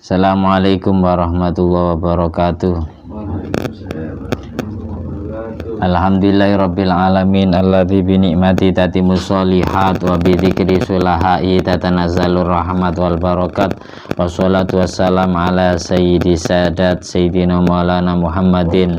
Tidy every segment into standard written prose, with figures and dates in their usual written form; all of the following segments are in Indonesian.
Assalamualaikum warahmatullahi wabarakatuh. Alhamdulillahirabbil alamin alladzi bi ni'mati tatimmus sholihat wa bi dzikri sulahai tatanazzalur rahmat wal barakat. Wassalatu wassalamu ala sayyidi sadat sayyidina maulana Muhammadin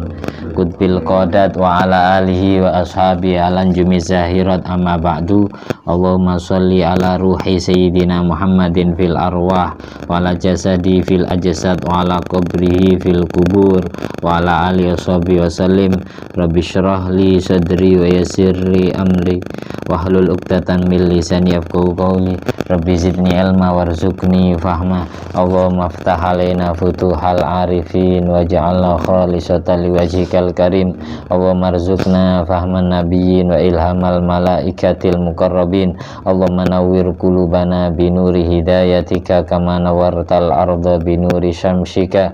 qutbil qadat wa ala alihi wa ashabi alan jumi zahirat amma ba'du. Allahumma sholli ala ruhi sayyidina Muhammadin fil arwah wa ala jasadi fil ajsad wa ala qabrihi fil kubur wa ala alihi washabihi wasallim. Rabbi shrah li sadri wa yassir li amri wahlul 'uqdatam min lisani yafqahu qawli. Rabbi zidni ilma warzuqni fahma. Allahumma iftah alaina futuhal arifin waj'alna khalisatan liwajhikal karim. Allahumma arzuqna fahman nabiyyin wa ilhamal malaikatil muqarrabin. Allahumma nawwir qulubana binuri hidayatika kama nawwartal arda binuri syamsika.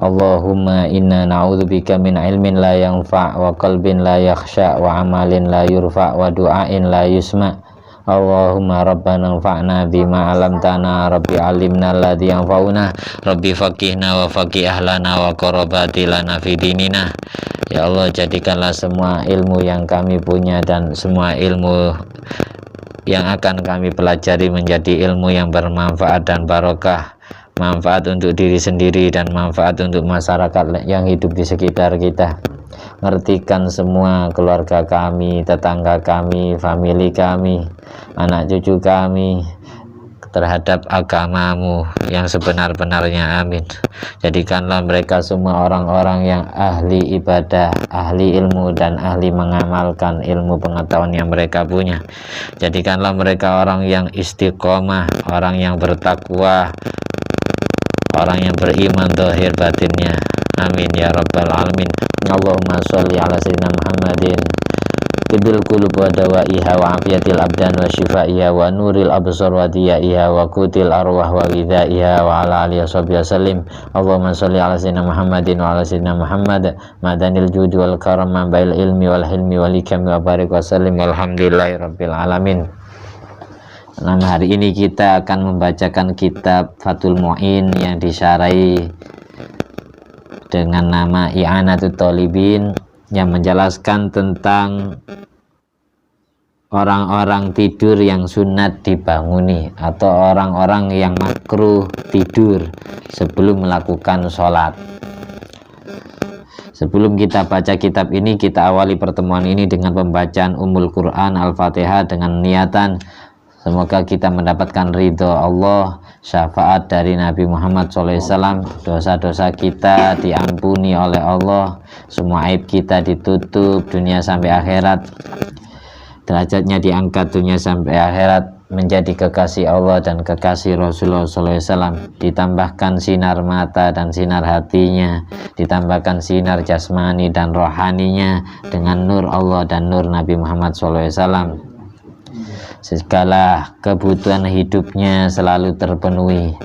Allahumma inna na'udzubika min ilmin la yanfa' wa qalbin la yakhsha wa amalin la yurfa' wa du'ain la yusma'. Allahumma rabbana anfa'na bima 'allamtana, rabbi 'allimna alladzi yanfa'una, rabbi faqihna wa faqih ahlana wa qarabati lana fi dinina. Ya Allah, jadikanlah semua ilmu yang kami punya dan semua ilmu yang akan kami pelajari menjadi ilmu yang bermanfaat dan barokah, manfaat untuk diri sendiri dan manfaat untuk masyarakat yang hidup di sekitar kita. Ngertikan semua keluarga kami, tetangga kami, famili kami, anak cucu kami terhadap agamamu yang sebenar-benarnya, amin. Jadikanlah mereka semua orang-orang yang ahli ibadah, ahli ilmu dan ahli mengamalkan ilmu pengetahuan yang mereka punya. Jadikanlah mereka orang yang istiqomah, orang yang bertakwa, orang yang beriman zahir batinnya, amin ya rabbal alamin. Allahumma sholli ala sayyidina Muhammadin tibil qulub wa dawaiha wa afiyatil abdan wa shifaiha wa nuril absar wa diyaiha wa qutil arwah wa ghidaiha wa ala alihi wasallim. Allahumma sholli ala sayyidina Muhammadin wa ala sayyidina Muhammad madanil judi wal karam bail ilmi wal hilmi wal hikam wa barik wa sallim walhamdulillahi rabbil alamin. Nah, hari ini kita akan membacakan kitab Fathul Mu'in yang disyarahi dengan nama I'anatut Thalibin, yang menjelaskan tentang orang-orang tidur yang sunat dibanguni atau orang-orang yang makruh tidur sebelum melakukan sholat. Sebelum kita baca kitab ini, kita awali pertemuan ini dengan pembacaan Ummul Quran Al-Fatihah dengan niatan semoga kita mendapatkan ridho Allah, syafaat dari Nabi Muhammad SAW, dosa-dosa kita diampuni oleh Allah, semua aib kita ditutup dunia sampai akhirat, derajatnya diangkat dunia sampai akhirat menjadi kekasih Allah dan kekasih Rasulullah SAW, ditambahkan sinar mata dan sinar hatinya, ditambahkan sinar jasmani dan rohaninya dengan nur Allah dan nur Nabi Muhammad SAW. Segala kebutuhan hidupnya selalu terpenuhi,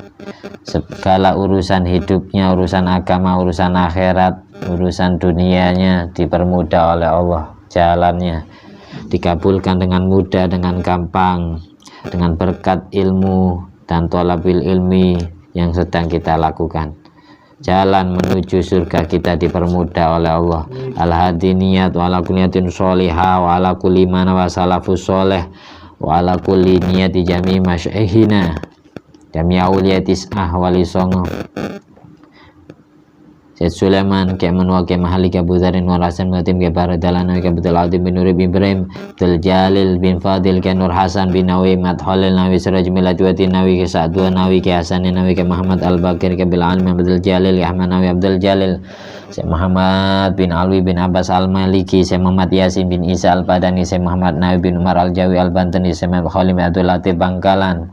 segala urusan hidupnya, urusan agama, urusan akhirat, urusan dunianya dipermudah oleh Allah, jalannya dikabulkan dengan mudah, dengan gampang, dengan berkat ilmu dan thalabil ilmi yang sedang kita lakukan. Jalan menuju surga kita dipermudah oleh Allah. Al-hadi niyat wa ala kulliyatin sholihah wa ala kulli man wa salafus sholih wa ala kulli niyati jami masyaihina jami awliyatis ahwali songo Sayyid Sulaiman ke menwa ke mahali ke buzarin wa rasan mutim ke baradalana ke betul adim bin Nuri bin Ibrahim betul Jalil bin Fadil ke Nur Hasan bin Nawi Mat Khalil Nawi Siraj Miladwati Nawi ke Sa'dua Nawi ke Hasan Nawi ke Muhammad Al-Bakir ke Bil Alim betul Jalil ke Ahmad Nawi Abdul Jalil Syekh Muhammad bin Alwi bin Abbas Al-Maliki, Syekh Muhammad Yasin bin Isa Al-Padani, Syekh Muhammad Nawi bin Umar Al-Jawi Al-Bantani, Syekh Muhammad Khalim Abdul Latif Bangkalan,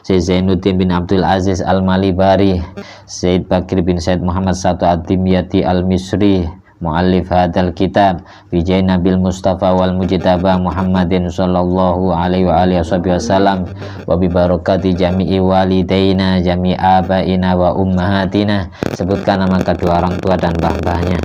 Syekh Zainuddin bin Abdul Aziz Al-Malibari, Syed Bakir bin Syed Muhammad Satu Ad-Dimyati Al-Misri, muallif hadal kitab bijai Nabil Mustafa wal Mujtaba Muhammadin sallallahu alaihi wa alihi wasallam wa bi barakati jami'i walidaina jami'i abaina wa ummahatina. Sebutkan nama kedua orang tua dan mbah-mbahnya.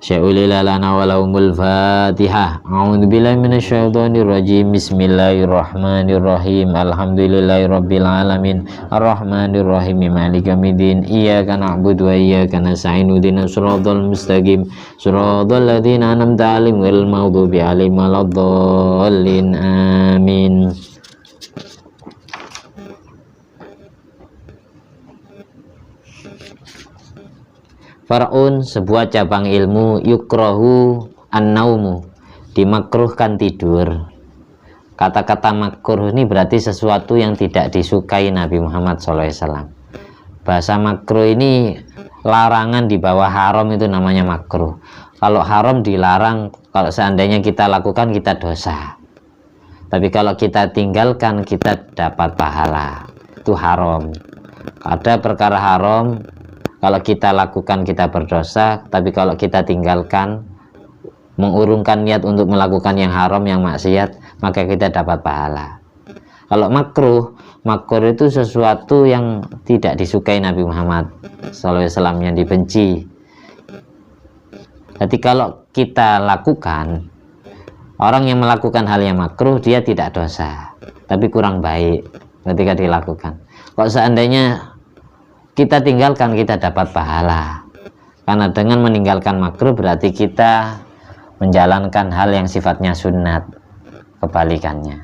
Sya'ulila lana walahumul fatihah. A'udzubillahi minasyaitonirrajim. Bismillahirrahmanirrahim. Alhamdulillahi rabbil alamin. Arrahmanirrahim. Maliki yaumiddin. Iyyaka na'budu wa iyyaka nasta'in. Ihdinas siratal mustaqim. Siratal ladzina an'amta 'alaihim ghairil maghdubi 'alaihim waladdallin. Amin. Far'un, sebuah cabang ilmu. Yukrahu an-naumu, dimakruhkan tidur. Kata-kata makruh ini berarti sesuatu yang tidak disukai Nabi Muhammad SAW. Bahasa makruh ini larangan di bawah haram, itu namanya makruh. Kalau haram dilarang, kalau seandainya kita lakukan kita dosa. Tapi kalau kita tinggalkan kita dapat pahala. Itu haram. Ada perkara haram, kalau kita lakukan kita berdosa, tapi kalau kita tinggalkan, mengurungkan niat untuk melakukan yang haram, yang maksiat, maka kita dapat pahala. Kalau makruh itu sesuatu yang tidak disukai Nabi Muhammad SAW, yang dibenci. Jadi kalau kita lakukan, orang yang melakukan hal yang makruh dia tidak dosa, tapi kurang baik ketika dilakukan. Kalau seandainya kita tinggalkan kita dapat pahala, karena dengan meninggalkan makruh berarti kita menjalankan hal yang sifatnya sunat, kebalikannya.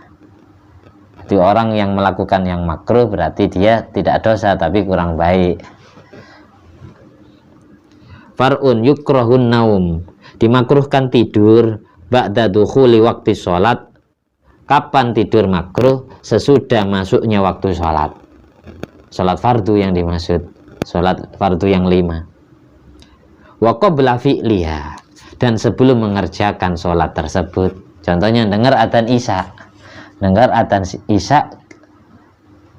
Jadi orang yang melakukan yang makruh berarti dia tidak dosa tapi kurang baik. Far'un yukrahun naum, dimakruhkan tidur ba'da dukhuli waktu sholat. Kapan tidur makruh? Sesudah masuknya waktu sholat. Sholat fardu yang dimaksud, sholat fardu yang 5. Wa qabla fi'liha, dan sebelum mengerjakan sholat tersebut. Contohnya dengar adzan isya,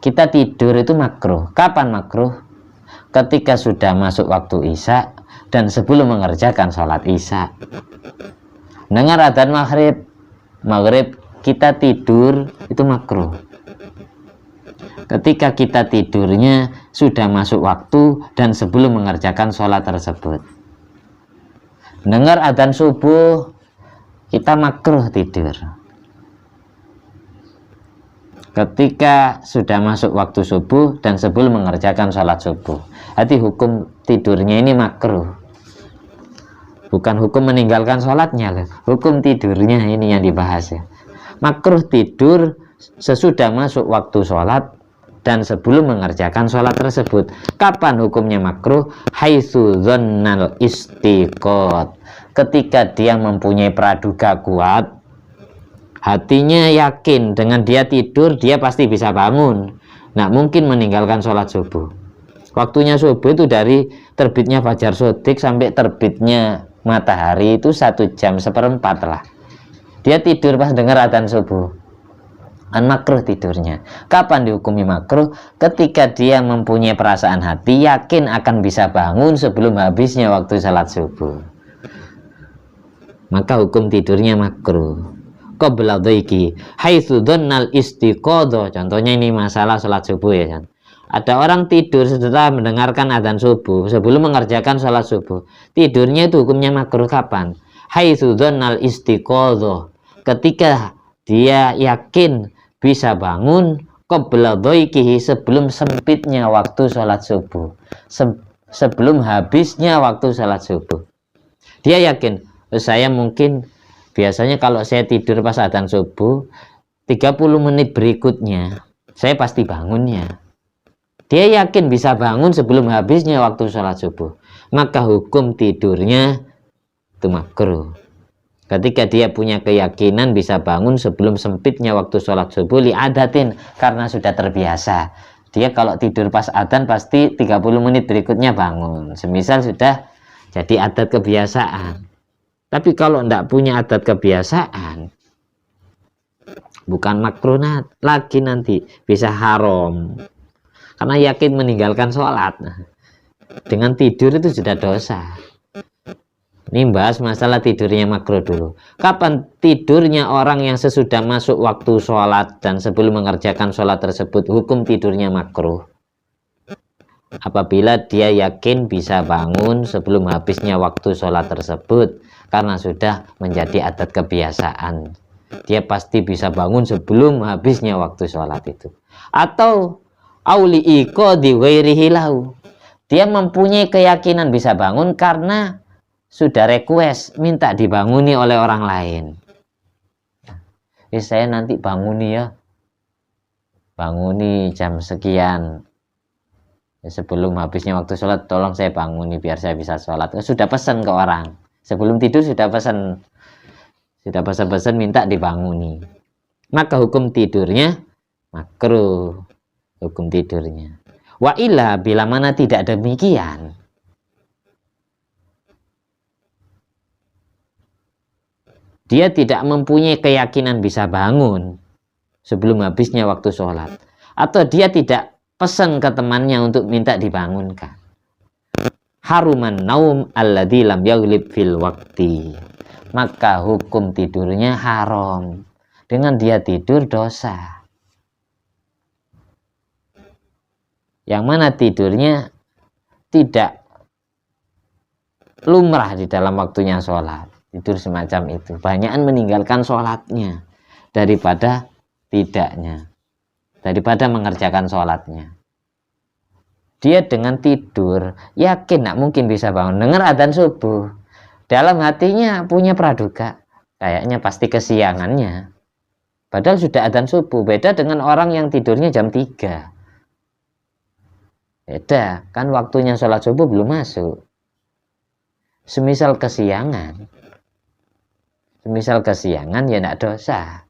kita tidur itu makruh. Kapan makruh? Ketika sudah masuk waktu isya dan sebelum mengerjakan sholat isya. Dengar adzan maghrib kita tidur itu makruh. Ketika kita tidurnya sudah masuk waktu dan sebelum mengerjakan sholat tersebut. Dengar adzan subuh, kita makruh tidur. Ketika sudah masuk waktu subuh dan sebelum mengerjakan sholat subuh. Jadi hukum tidurnya ini makruh. Bukan hukum meninggalkan sholatnya, hukum tidurnya ini yang dibahas ya. Makruh tidur sesudah masuk waktu sholat dan sebelum mengerjakan sholat tersebut. Kapan hukumnya makruh? Haitsu dzannal istiqot, ketika dia mempunyai praduga kuat, hatinya yakin dengan dia tidur dia pasti bisa bangun, nah mungkin meninggalkan sholat subuh. Waktunya subuh itu dari terbitnya fajar shodiq sampai terbitnya matahari itu 1 jam 1/4 lah. Dia tidur pas dengar adzan subuh, makruh tidurnya. Kapan dihukumi makruh? Ketika dia mempunyai perasaan hati yakin akan bisa bangun sebelum habisnya waktu salat subuh, maka hukum tidurnya makruh. Qabla dhaiki haitsu dhannal istiqadha. Contohnya ini masalah salat subuh ya kan. Ada orang tidur setelah mendengarkan adzan subuh sebelum mengerjakan salat subuh. Tidurnya itu hukumnya makruh kapan? Haitsu dhannal istiqadha, ketika dia yakin bisa bangun qabla dhaikihi, sebelum sempitnya waktu sholat subuh, sebelum habisnya waktu sholat subuh. Dia yakin, saya mungkin biasanya kalau saya tidur pas adzan subuh 30 menit berikutnya saya pasti bangunnya. Dia yakin bisa bangun sebelum habisnya waktu sholat subuh, maka hukum tidurnya itu makruh. Ketika dia punya keyakinan bisa bangun sebelum sempitnya waktu sholat subuh li'adatin, karena sudah terbiasa. Dia kalau tidur pas adzan pasti 30 menit berikutnya bangun. Semisal sudah jadi adat kebiasaan. Tapi kalau tidak punya adat kebiasaan, bukan makruh lagi, nanti bisa haram. Karena yakin meninggalkan sholat. Dengan tidur itu sudah dosa. Ini bahas masalah tidurnya makruh dulu. Kapan tidurnya orang yang sesudah masuk waktu sholat dan sebelum mengerjakan sholat tersebut, hukum tidurnya makruh? apabila dia yakin bisa bangun sebelum habisnya waktu sholat tersebut, karena sudah menjadi adat kebiasaan, dia pasti bisa bangun sebelum habisnya waktu sholat itu. Atau auliiko diwairihi lahu, dia mempunyai keyakinan bisa bangun karena sudah request minta dibanguni oleh orang lain. Saya nanti banguni ya, banguni jam sekian, sebelum habisnya waktu sholat tolong saya banguni biar saya bisa sholat. Sudah pesan ke orang sebelum tidur, sudah pesan minta dibanguni, maka hukum tidurnya makruh, hukum tidurnya. Wa illa, bila mana tidak demikian, dia tidak mempunyai keyakinan bisa bangun sebelum habisnya waktu sholat, atau dia tidak pesan ke temannya untuk minta dibangunkan, haruman naum alladzi lam yaghlib fil waqti, maka hukum tidurnya haram. Dengan dia tidur dosa, yang mana tidurnya tidak lumrah di dalam waktunya sholat. Tidur semacam itu, banyakan meninggalkan sholatnya daripada tidaknya, daripada mengerjakan sholatnya. Dia dengan tidur yakin tidak mungkin bisa bangun, dengar adzan subuh, dalam hatinya punya praduga kayaknya pasti kesiangannya, padahal sudah adzan subuh. Beda dengan orang yang tidurnya jam 3. Beda kan, waktunya sholat subuh belum masuk. Semisal kesiangan ya tidak dosa,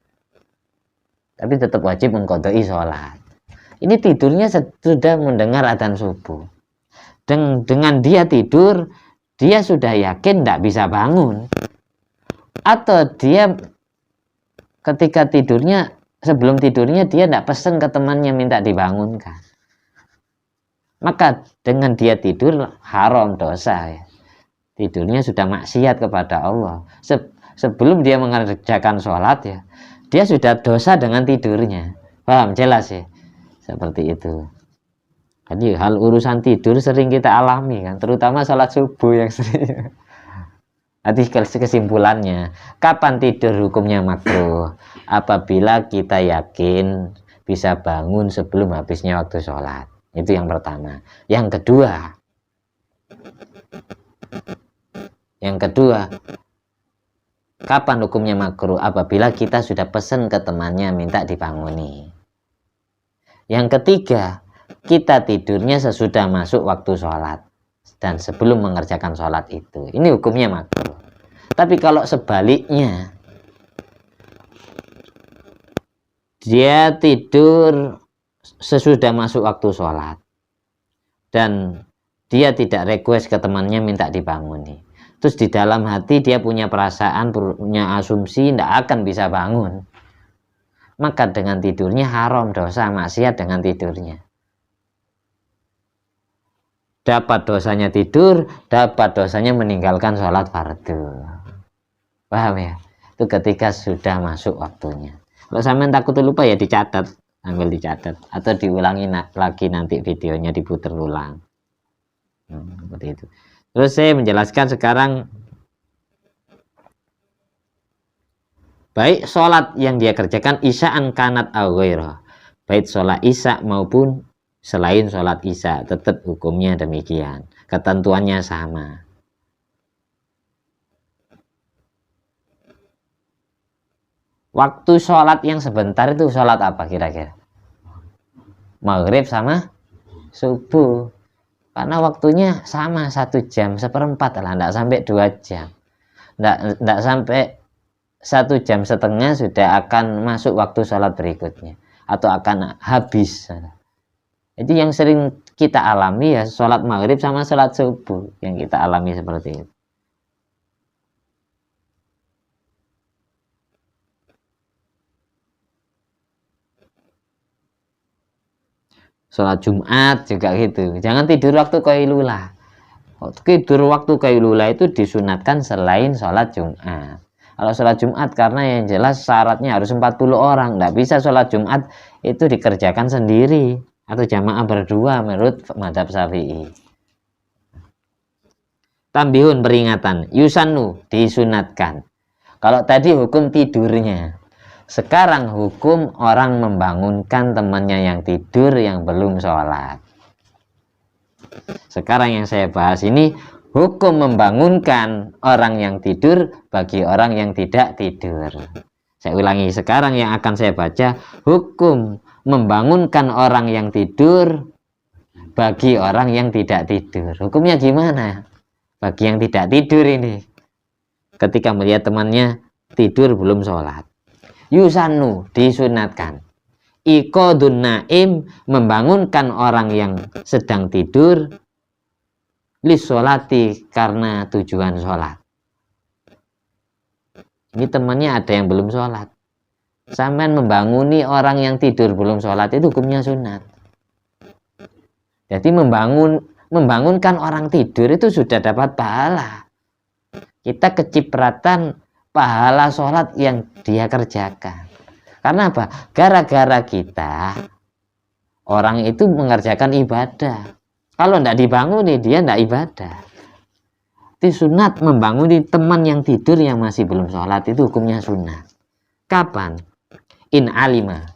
tapi tetap wajib mengqadai sholat. Ini tidurnya sudah mendengar adzan subuh. Dengan dia tidur, dia sudah yakin tidak bisa bangun. Atau dia ketika tidurnya, sebelum tidurnya dia tidak pesan ke temannya minta dibangunkan, maka dengan dia tidur haram, dosa ya. Tidurnya sudah maksiat kepada Allah. Sebelum dia mengerjakan sholat ya, dia sudah dosa dengan tidurnya. Paham? Jelas ya? Seperti itu. Jadi hal urusan tidur sering kita alami kan, terutama sholat subuh yang sering. Nanti kesimpulannya, kapan tidur hukumnya makruh? Apabila kita yakin bisa bangun sebelum habisnya waktu sholat. Itu yang pertama. Yang kedua, kapan hukumnya makruh? Apabila kita sudah pesan ke temannya minta dibanguni. Yang ketiga, kita tidurnya sesudah masuk waktu sholat dan sebelum mengerjakan sholat itu. Ini hukumnya makruh. Tapi kalau sebaliknya, dia tidur sesudah masuk waktu sholat dan dia tidak request ke temannya minta dibanguni, terus di dalam hati dia punya perasaan, punya asumsi tidak akan bisa bangun, maka dengan tidurnya haram, dosa, maksiat dengan tidurnya. Dapat dosanya tidur, dapat dosanya meninggalkan sholat fardu. Paham ya? Itu ketika sudah masuk waktunya. Kalau sampean takut lupa ya dicatat, ambil dicatat, atau diulangi lagi nanti videonya, diputar ulang. Seperti itu. Terus saya menjelaskan sekarang, baik sholat yang dia kerjakan isya'an kanat aw ghairah, baik sholat isya maupun selain sholat isya, tetap hukumnya demikian, ketentuannya sama. Waktu sholat yang sebentar itu sholat apa kira-kira? Maghrib sama subuh, karena waktunya sama 1 jam seperempat lah, tidak sampai 2 jam, tidak sampai 1 jam setengah sudah akan masuk waktu sholat berikutnya atau akan habis. Itu yang sering kita alami ya, sholat maghrib sama sholat subuh yang kita alami seperti itu. Sholat Jumat juga gitu, jangan tidur waktu qailulah. Tidur waktu qailulah itu disunatkan selain sholat Jumat. Kalau sholat Jumat karena yang jelas syaratnya harus 40 orang, tidak bisa sholat Jumat itu dikerjakan sendiri, atau jamaah berdua menurut mazhab Syafi'i. Tambihun, peringatan, yusannu, disunatkan. Kalau tadi hukum tidurnya, sekarang hukum orang membangunkan temannya yang tidur yang belum sholat. Sekarang yang saya bahas ini hukum membangunkan orang yang tidur bagi orang yang tidak tidur. Saya ulangi, sekarang yang akan saya baca hukum membangunkan orang yang tidur bagi orang yang tidak tidur. Hukumnya gimana bagi yang tidak tidur ini ketika melihat temannya tidur belum sholat? Yusannu, disunatkan. Iqadun naim, membangunkan orang yang sedang tidur, lissolati, karena tujuan sholat. Ini temannya ada yang belum sholat, sampean membanguni orang yang tidur belum sholat, itu hukumnya sunat. Jadi membangunkan orang tidur itu sudah dapat pahala. Kita kecipratan pahala sholat yang dia kerjakan. Karena apa? Gara-gara kita orang itu mengerjakan ibadah. Kalau tidak dibanguni, dia tidak ibadah. Itu sunat membanguni teman yang tidur yang masih belum sholat, itu hukumnya sunat. Kapan? In alima.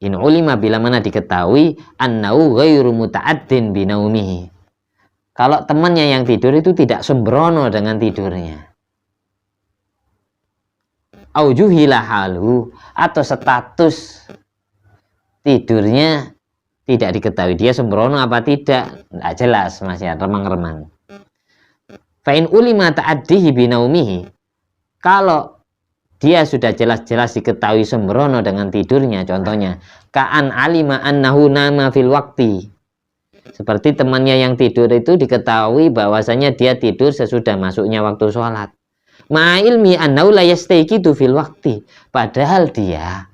In ulima, bila mana diketahui annau ghairu muta'addin binaumihi. Kalau temannya yang tidur itu tidak sembrono dengan tidurnya. Aujuhilah halu, atau status tidurnya tidak diketahui, dia sembrono apa tidak, tidak jelas, masih remang-remang. Fa'in ulima ta'addihi binaumihi, kalau dia sudah jelas-jelas diketahui sembrono dengan tidurnya, contohnya ka'an alima annahu nama fil waqti, seperti temannya yang tidur itu diketahui bahwasanya dia tidur sesudah masuknya waktu sholat. Ma'ilmi annahu la yastayqidu fil waqti, padahal dia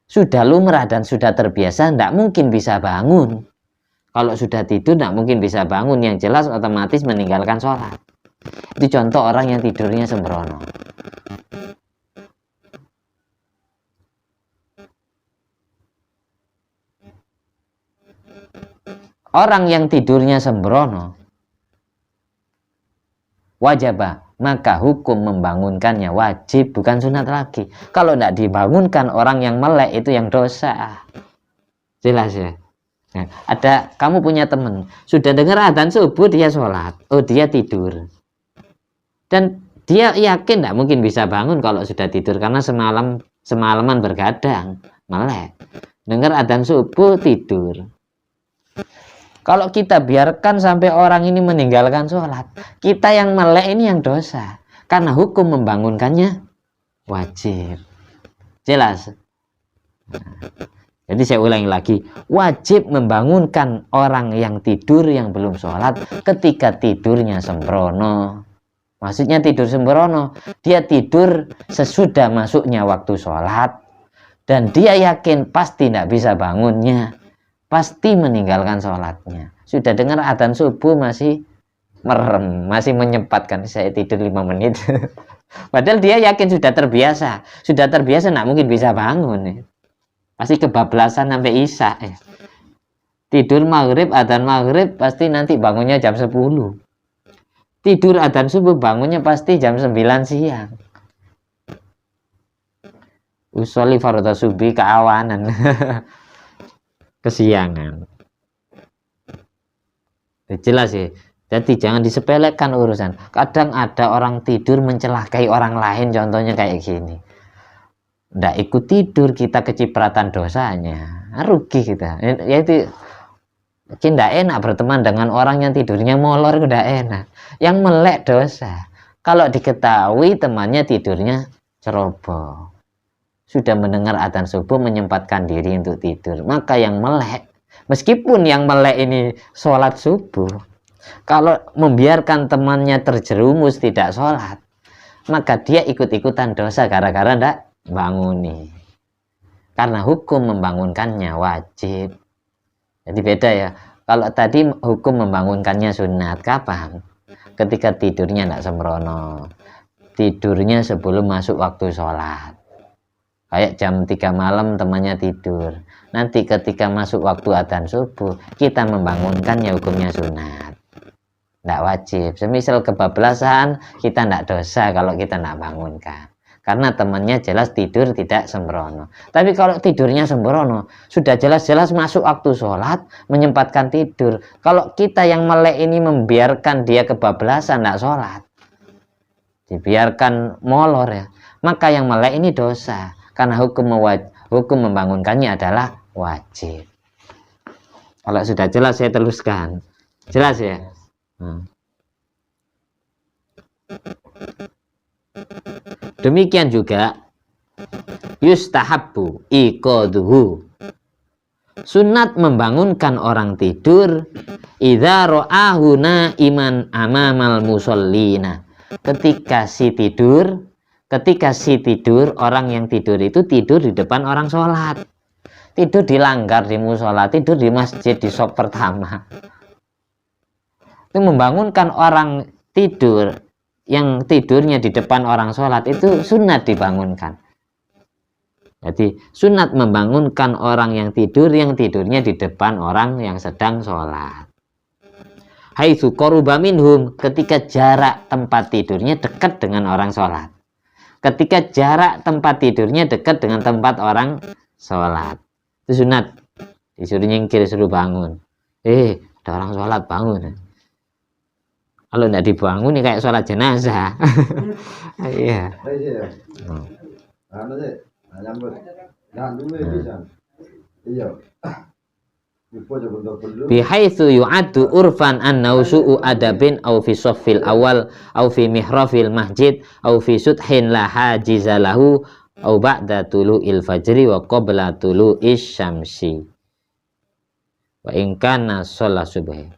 sudah lumrah dan sudah terbiasa, tidak mungkin bisa bangun. Kalau sudah tidur tidak mungkin bisa bangun, yang jelas otomatis meninggalkan sholat. Itu contoh orang yang tidurnya sembrono. Orang yang tidurnya sembrono, wajibah, maka hukum membangunkannya wajib, bukan sunat lagi. Kalau tidak dibangunkan orang yang melek itu yang dosa. Jelas ya. Nah, ada kamu punya teman sudah dengar adzan subuh dia sholat, oh dia tidur, dan dia yakin tidak mungkin bisa bangun kalau sudah tidur karena semalaman bergadang melek. Dengar adzan subuh tidur. Kalau kita biarkan sampai orang ini meninggalkan sholat, kita yang melek ini yang dosa. Karena hukum membangunkannya wajib. Jelas? Nah, jadi saya ulangi lagi. Wajib membangunkan orang yang tidur yang belum sholat ketika tidurnya sembrono. Maksudnya tidur sembrono, dia tidur sesudah masuknya waktu sholat. Dan dia yakin pasti tidak bisa bangunnya. Pasti meninggalkan sholatnya. Sudah dengar adzan subuh masih merem, masih menyempatkan, saya tidur 5 menit. Padahal dia yakin sudah terbiasa tidak mungkin bisa bangun. Pasti kebablasan sampai isya. Tidur maghrib, adzan maghrib pasti nanti bangunnya jam 10. Tidur adzan subuh bangunnya pasti jam 9 siang. Usolli fardhu subuh keawanan. Kesiangan. Jelas ya. Jadi jangan disepelekan urusan. Kadang ada orang tidur mencelakai orang lain, contohnya kayak gini. Nggak ikut tidur, kita kecipratan dosanya, rugi kita. Ya itu tidak enak berteman dengan orang yang tidurnya molor, tidak enak. Yang melek dosa. Kalau diketahui temannya tidurnya ceroboh, sudah mendengar adzan subuh menyempatkan diri untuk tidur, maka yang melek, meskipun yang melek ini sholat subuh, kalau membiarkan temannya terjerumus tidak sholat, maka dia ikut-ikutan dosa gara-gara tidak banguni. Karena hukum membangunkannya wajib. Jadi beda ya. Kalau tadi hukum membangunkannya sunat, kapan? Ketika tidurnya tidak sembrono, tidurnya sebelum masuk waktu sholat. Kayak jam 3 malam temannya tidur, nanti ketika masuk waktu adzan subuh kita membangunkannya hukumnya sunat, tidak wajib. Semisal kebablasan kita tidak dosa kalau kita tidak bangunkan, karena temannya jelas tidur tidak sembrono. Tapi kalau tidurnya sembrono, sudah jelas-jelas masuk waktu sholat, menyempatkan tidur. Kalau kita yang melek ini membiarkan dia kebablasan, tidak sholat, dibiarkan molor ya, maka yang melek ini dosa, karena hukum membangunkannya adalah wajib. Kalau sudah jelas saya teruskan. Jelas ya? Demikian juga yustahabbu iqaduhu, sunat membangunkan orang tidur idza ra'ahu naiman amamal musallina, ketika si tidur orang yang tidur itu tidur di depan orang sholat, tidur di langgar di musola, tidur di masjid di shop pertama. Itu membangunkan orang tidur yang tidurnya di depan orang sholat, itu sunat dibangunkan. Jadi sunat membangunkan orang yang tidurnya di depan orang yang sedang sholat. Haitsu qaruba minhum, ketika jarak tempat tidurnya dekat dengan orang sholat. Ketika jarak tempat tidurnya dekat dengan tempat orang sholat, itu sunat. Disuruh nyingkir, suruh bangun. Ada orang sholat, bangun. Kalau tidak dibangun ini kayak sholat jenazah. Iya. Bihaitsu yu'addu urfan annahu su'u adabin aw fi shaffil awal aw fi mihrafil masjid aw fi suthin la hajiza lahu aw ba'da tulu'il fajri wa qabla tulu'is syamsi wa in kana shalah subhi.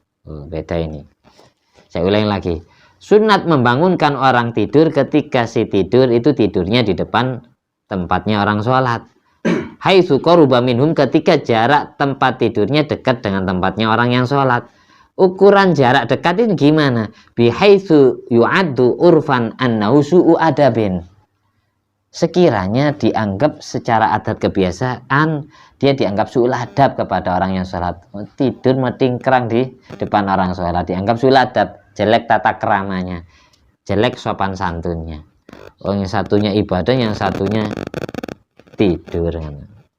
Beda ini. Saya ulangi lagi. Sunat membangunkan orang tidur ketika si tidur itu tidurnya di depan tempatnya orang sholat. Haitsu qaruba minhum, ketika jarak tempat tidurnya dekat dengan tempatnya orang yang sholat. Ukuran jarak dekat ini gimana? Bihaitsu yu'addu urfan annahu su'u adabin. Sekiranya dianggap secara adat kebiasaan, dia dianggap su'ul adab kepada orang yang sholat. Tidur metingkrang di depan orang sholat, dianggap su'ul adab, jelek tata keramanya, jelek sopan santunnya. Yang satunya ibadah, yang satunya tidur,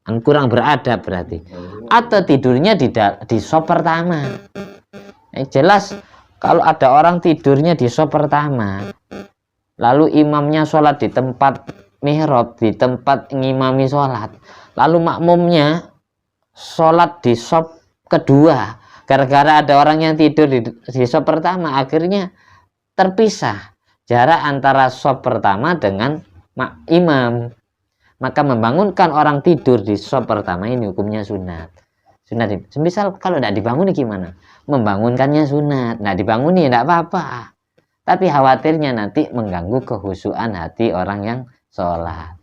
kan kurang beradab berarti. Atau tidurnya di sop pertama. Jelas kalau ada orang tidurnya di sop pertama, lalu imamnya sholat di tempat mihrab, di tempat ngimami sholat, lalu makmumnya sholat di sop kedua, gara-gara ada orang yang tidur di sop pertama, akhirnya terpisah jarak antara sop pertama dengan imam. Maka membangunkan orang tidur di sop pertama ini hukumnya sunat. Sunat. Misal kalau tidak dibanguni gimana? Membangunkannya sunat. Tidak dibanguni tidak apa-apa. Tapi khawatirnya nanti mengganggu kehusuan hati orang yang sholat.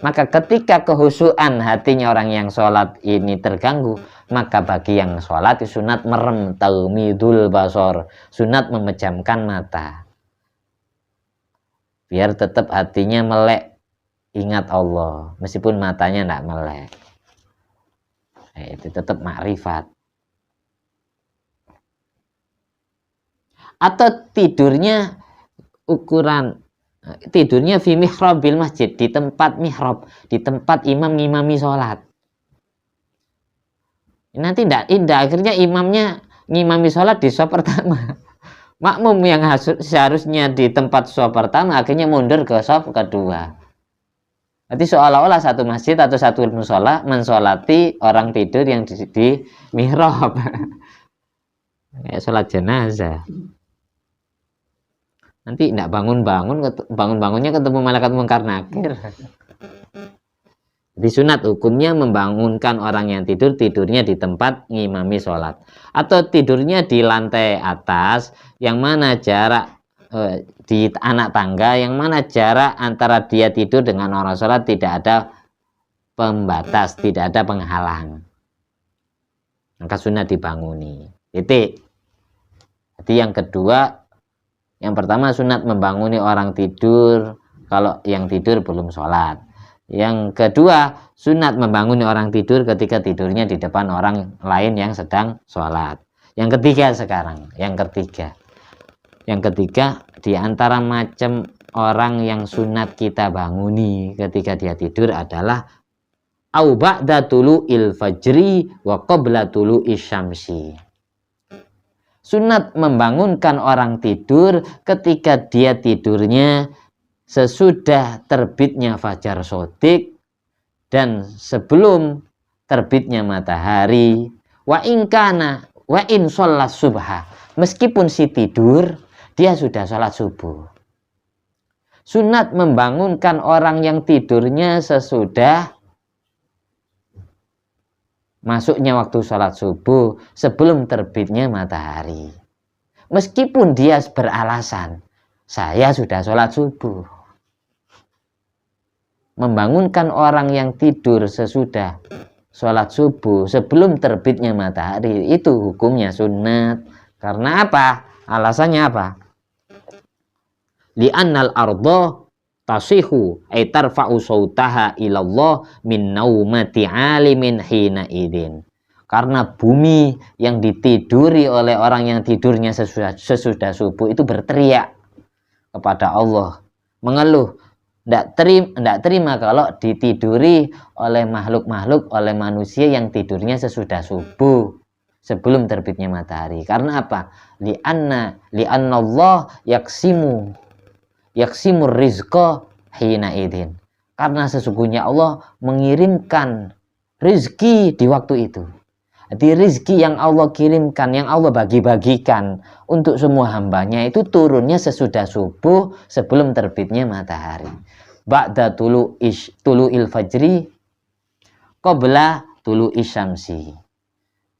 Maka ketika kehusuan hatinya orang yang sholat ini terganggu, maka bagi yang sholat sunat merem, taumidul basor, sunat memejamkan mata, biar tetap hatinya melek ingat Allah, meskipun matanya tidak melek. Itu tetap makrifat. Atau tidurnya fi mihrabil masjid, di tempat mihrab, di tempat imam ngimami sholat. Nanti tidak indah, akhirnya imamnya ngimami sholat di shop pertama. Makmum yang seharusnya di tempat shop pertama akhirnya mundur ke shop kedua. Nanti seolah-olah satu masjid atau satu musola mensolati orang tidur yang di mihrab. Kayak sholat jenazah. Nanti tidak bangun-bangunnya ketemu malaikat mungkar nakir. Di sunat hukumnya membangunkan orang yang tidurnya di tempat ngimami sholat, atau tidurnya di lantai atas, yang mana jarak di anak tangga, yang mana jarak antara dia tidur dengan orang sholat tidak ada pembatas, tidak ada penghalang, maka sunat dibanguni. Titik. Jadi yang kedua, yang pertama sunat membanguni orang tidur kalau yang tidur belum sholat. Yang kedua, sunat membangun orang tidur ketika tidurnya di depan orang lain yang sedang sholat. Yang ketiga sekarang, yang ketiga di antara macam orang yang sunat kita banguni ketika dia tidur adalah au ba'da tulu'il fajri wa qabla tulu'is syamsi. Sunat membangunkan orang tidur ketika dia tidurnya sesudah terbitnya fajar shodiq dan sebelum terbitnya matahari. Wa in sholat subha, meskipun si tidur dia sudah sholat subuh. Sunat membangunkan orang yang tidurnya sesudah masuknya waktu sholat subuh sebelum terbitnya matahari. Meskipun dia beralasan, saya sudah sholat subuh. Membangunkan orang yang tidur sesudah sholat subuh sebelum terbitnya matahari, itu hukumnya sunat. Karena apa? Alasannya apa? Li'annal ardo tasihu ay tarfa'u sautaha ilallah min naumati alimin hina idin. Karena bumi yang ditiduri oleh orang yang tidurnya sesudah subuh itu berteriak kepada Allah, mengeluh, tidak terima kalau ditiduri oleh makhluk-makhluk, oleh manusia yang tidurnya sesudah subuh sebelum terbitnya matahari. Karena apa? Li'anna Allah yaksimur rizqa hina idin. Karena sesungguhnya Allah mengirimkan rizki di waktu itu. Jadi rizki yang Allah kirimkan, yang Allah bagi-bagikan untuk semua hambanya itu turunnya sesudah subuh sebelum terbitnya matahari. Ba'da tulu'il fajri qabla tulu'is syamsi.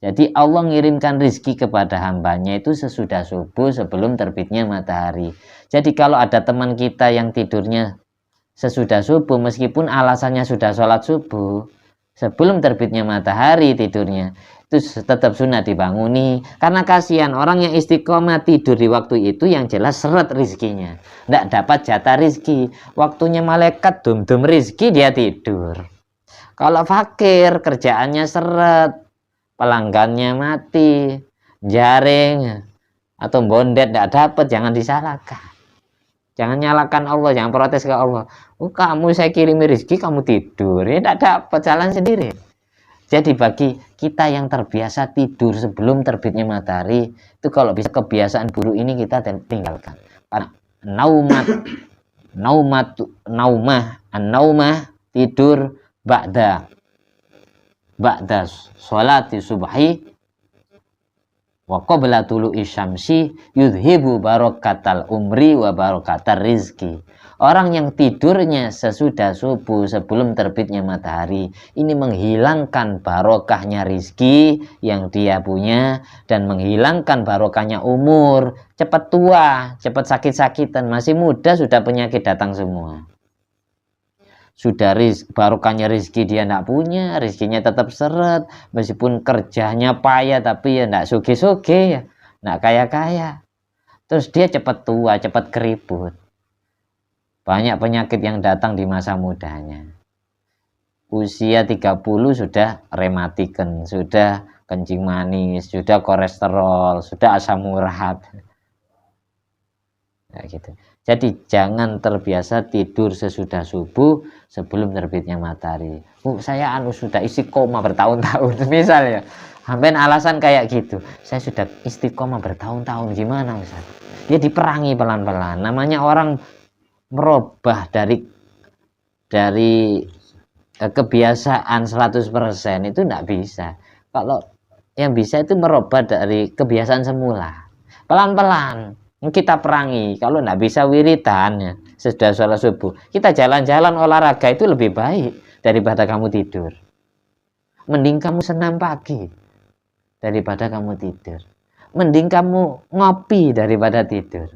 Jadi Allah mengirimkan rizki kepada hambanya itu sesudah subuh sebelum terbitnya matahari. Jadi kalau ada teman kita yang tidurnya sesudah subuh, meskipun alasannya sudah sholat subuh, sebelum terbitnya matahari tidurnya, itu tetap sunat dibanguni. Karena kasihan orang yang istiqomah tidur di waktu itu yang jelas seret rizkinya. Tidak dapat jatah rizki. Waktunya malaikat dum-dum rizki dia tidur. Kalau fakir kerjaannya seret, pelanggannya mati, jaring atau bondet tidak dapat, jangan disalahkan. Jangan nyalakan Allah, jangan protes ke Allah. Oh, kamu saya kirimi rezeki, kamu tidur, ya tidak dapat, jalan sendiri. Jadi bagi kita yang terbiasa tidur sebelum terbitnya matahari, itu kalau bisa kebiasaan buruk ini kita tinggalkan. Karena naumah tidur ba'da sholati subhi wa qabla tulu'i syamsi yudhibu barokatal umri wa barokatal rizki. Orang yang tidurnya sesudah subuh sebelum terbitnya matahari ini menghilangkan barokahnya rizki yang dia punya dan menghilangkan barokahnya umur. Cepat tua, cepat sakit-sakitan, masih muda sudah penyakit datang semua. Sudah barokahnya rizki dia tidak punya, rizkinya tetap seret, meskipun kerjanya payah tapi ya tidak suge-suge ya, tidak kaya-kaya. Terus dia cepat tua, cepat keriput. Banyak penyakit yang datang di masa mudanya. Usia 30 sudah rematiken, sudah kencing manis, sudah kolesterol, sudah asam urat. Ya, gitu. Jadi jangan terbiasa tidur sesudah subuh sebelum terbitnya matahari. Saya sudah istiqomah bertahun-tahun, misal ya. Hampir alasan kayak gitu. Saya sudah istiqomah bertahun-tahun, gimana Ustaz? Dia diperangi pelan-pelan. Namanya orang merubah dari kebiasaan 100% itu tidak bisa. Kalau yang bisa itu merubah dari kebiasaan semula. Pelan-pelan. Kita perangi. Kalau tidak bisa wiridan ya, sesudah sholat subuh, kita jalan-jalan olahraga itu lebih baik daripada kamu tidur. Mending kamu senam pagi daripada kamu tidur. Mending kamu ngopi daripada tidur.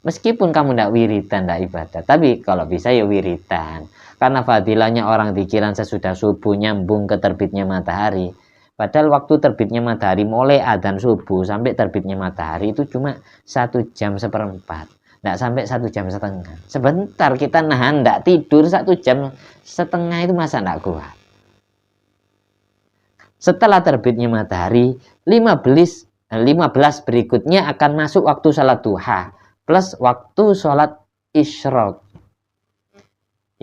Meskipun kamu tidak wiridan, tidak ibadah, tapi kalau bisa ya wiridan. Karena fadilahnya orang pikiran sesudah subuh nyambung ke terbitnya matahari. Padahal waktu terbitnya matahari mulai adzan subuh sampai terbitnya matahari itu cuma 1 jam seperempat. Nggak sampai 1,5 jam. Sebentar kita nahan nggak tidur 1,5 jam itu masa nggak kuat. Setelah terbitnya matahari, 15 berikutnya akan masuk waktu sholat duha plus waktu sholat isyraq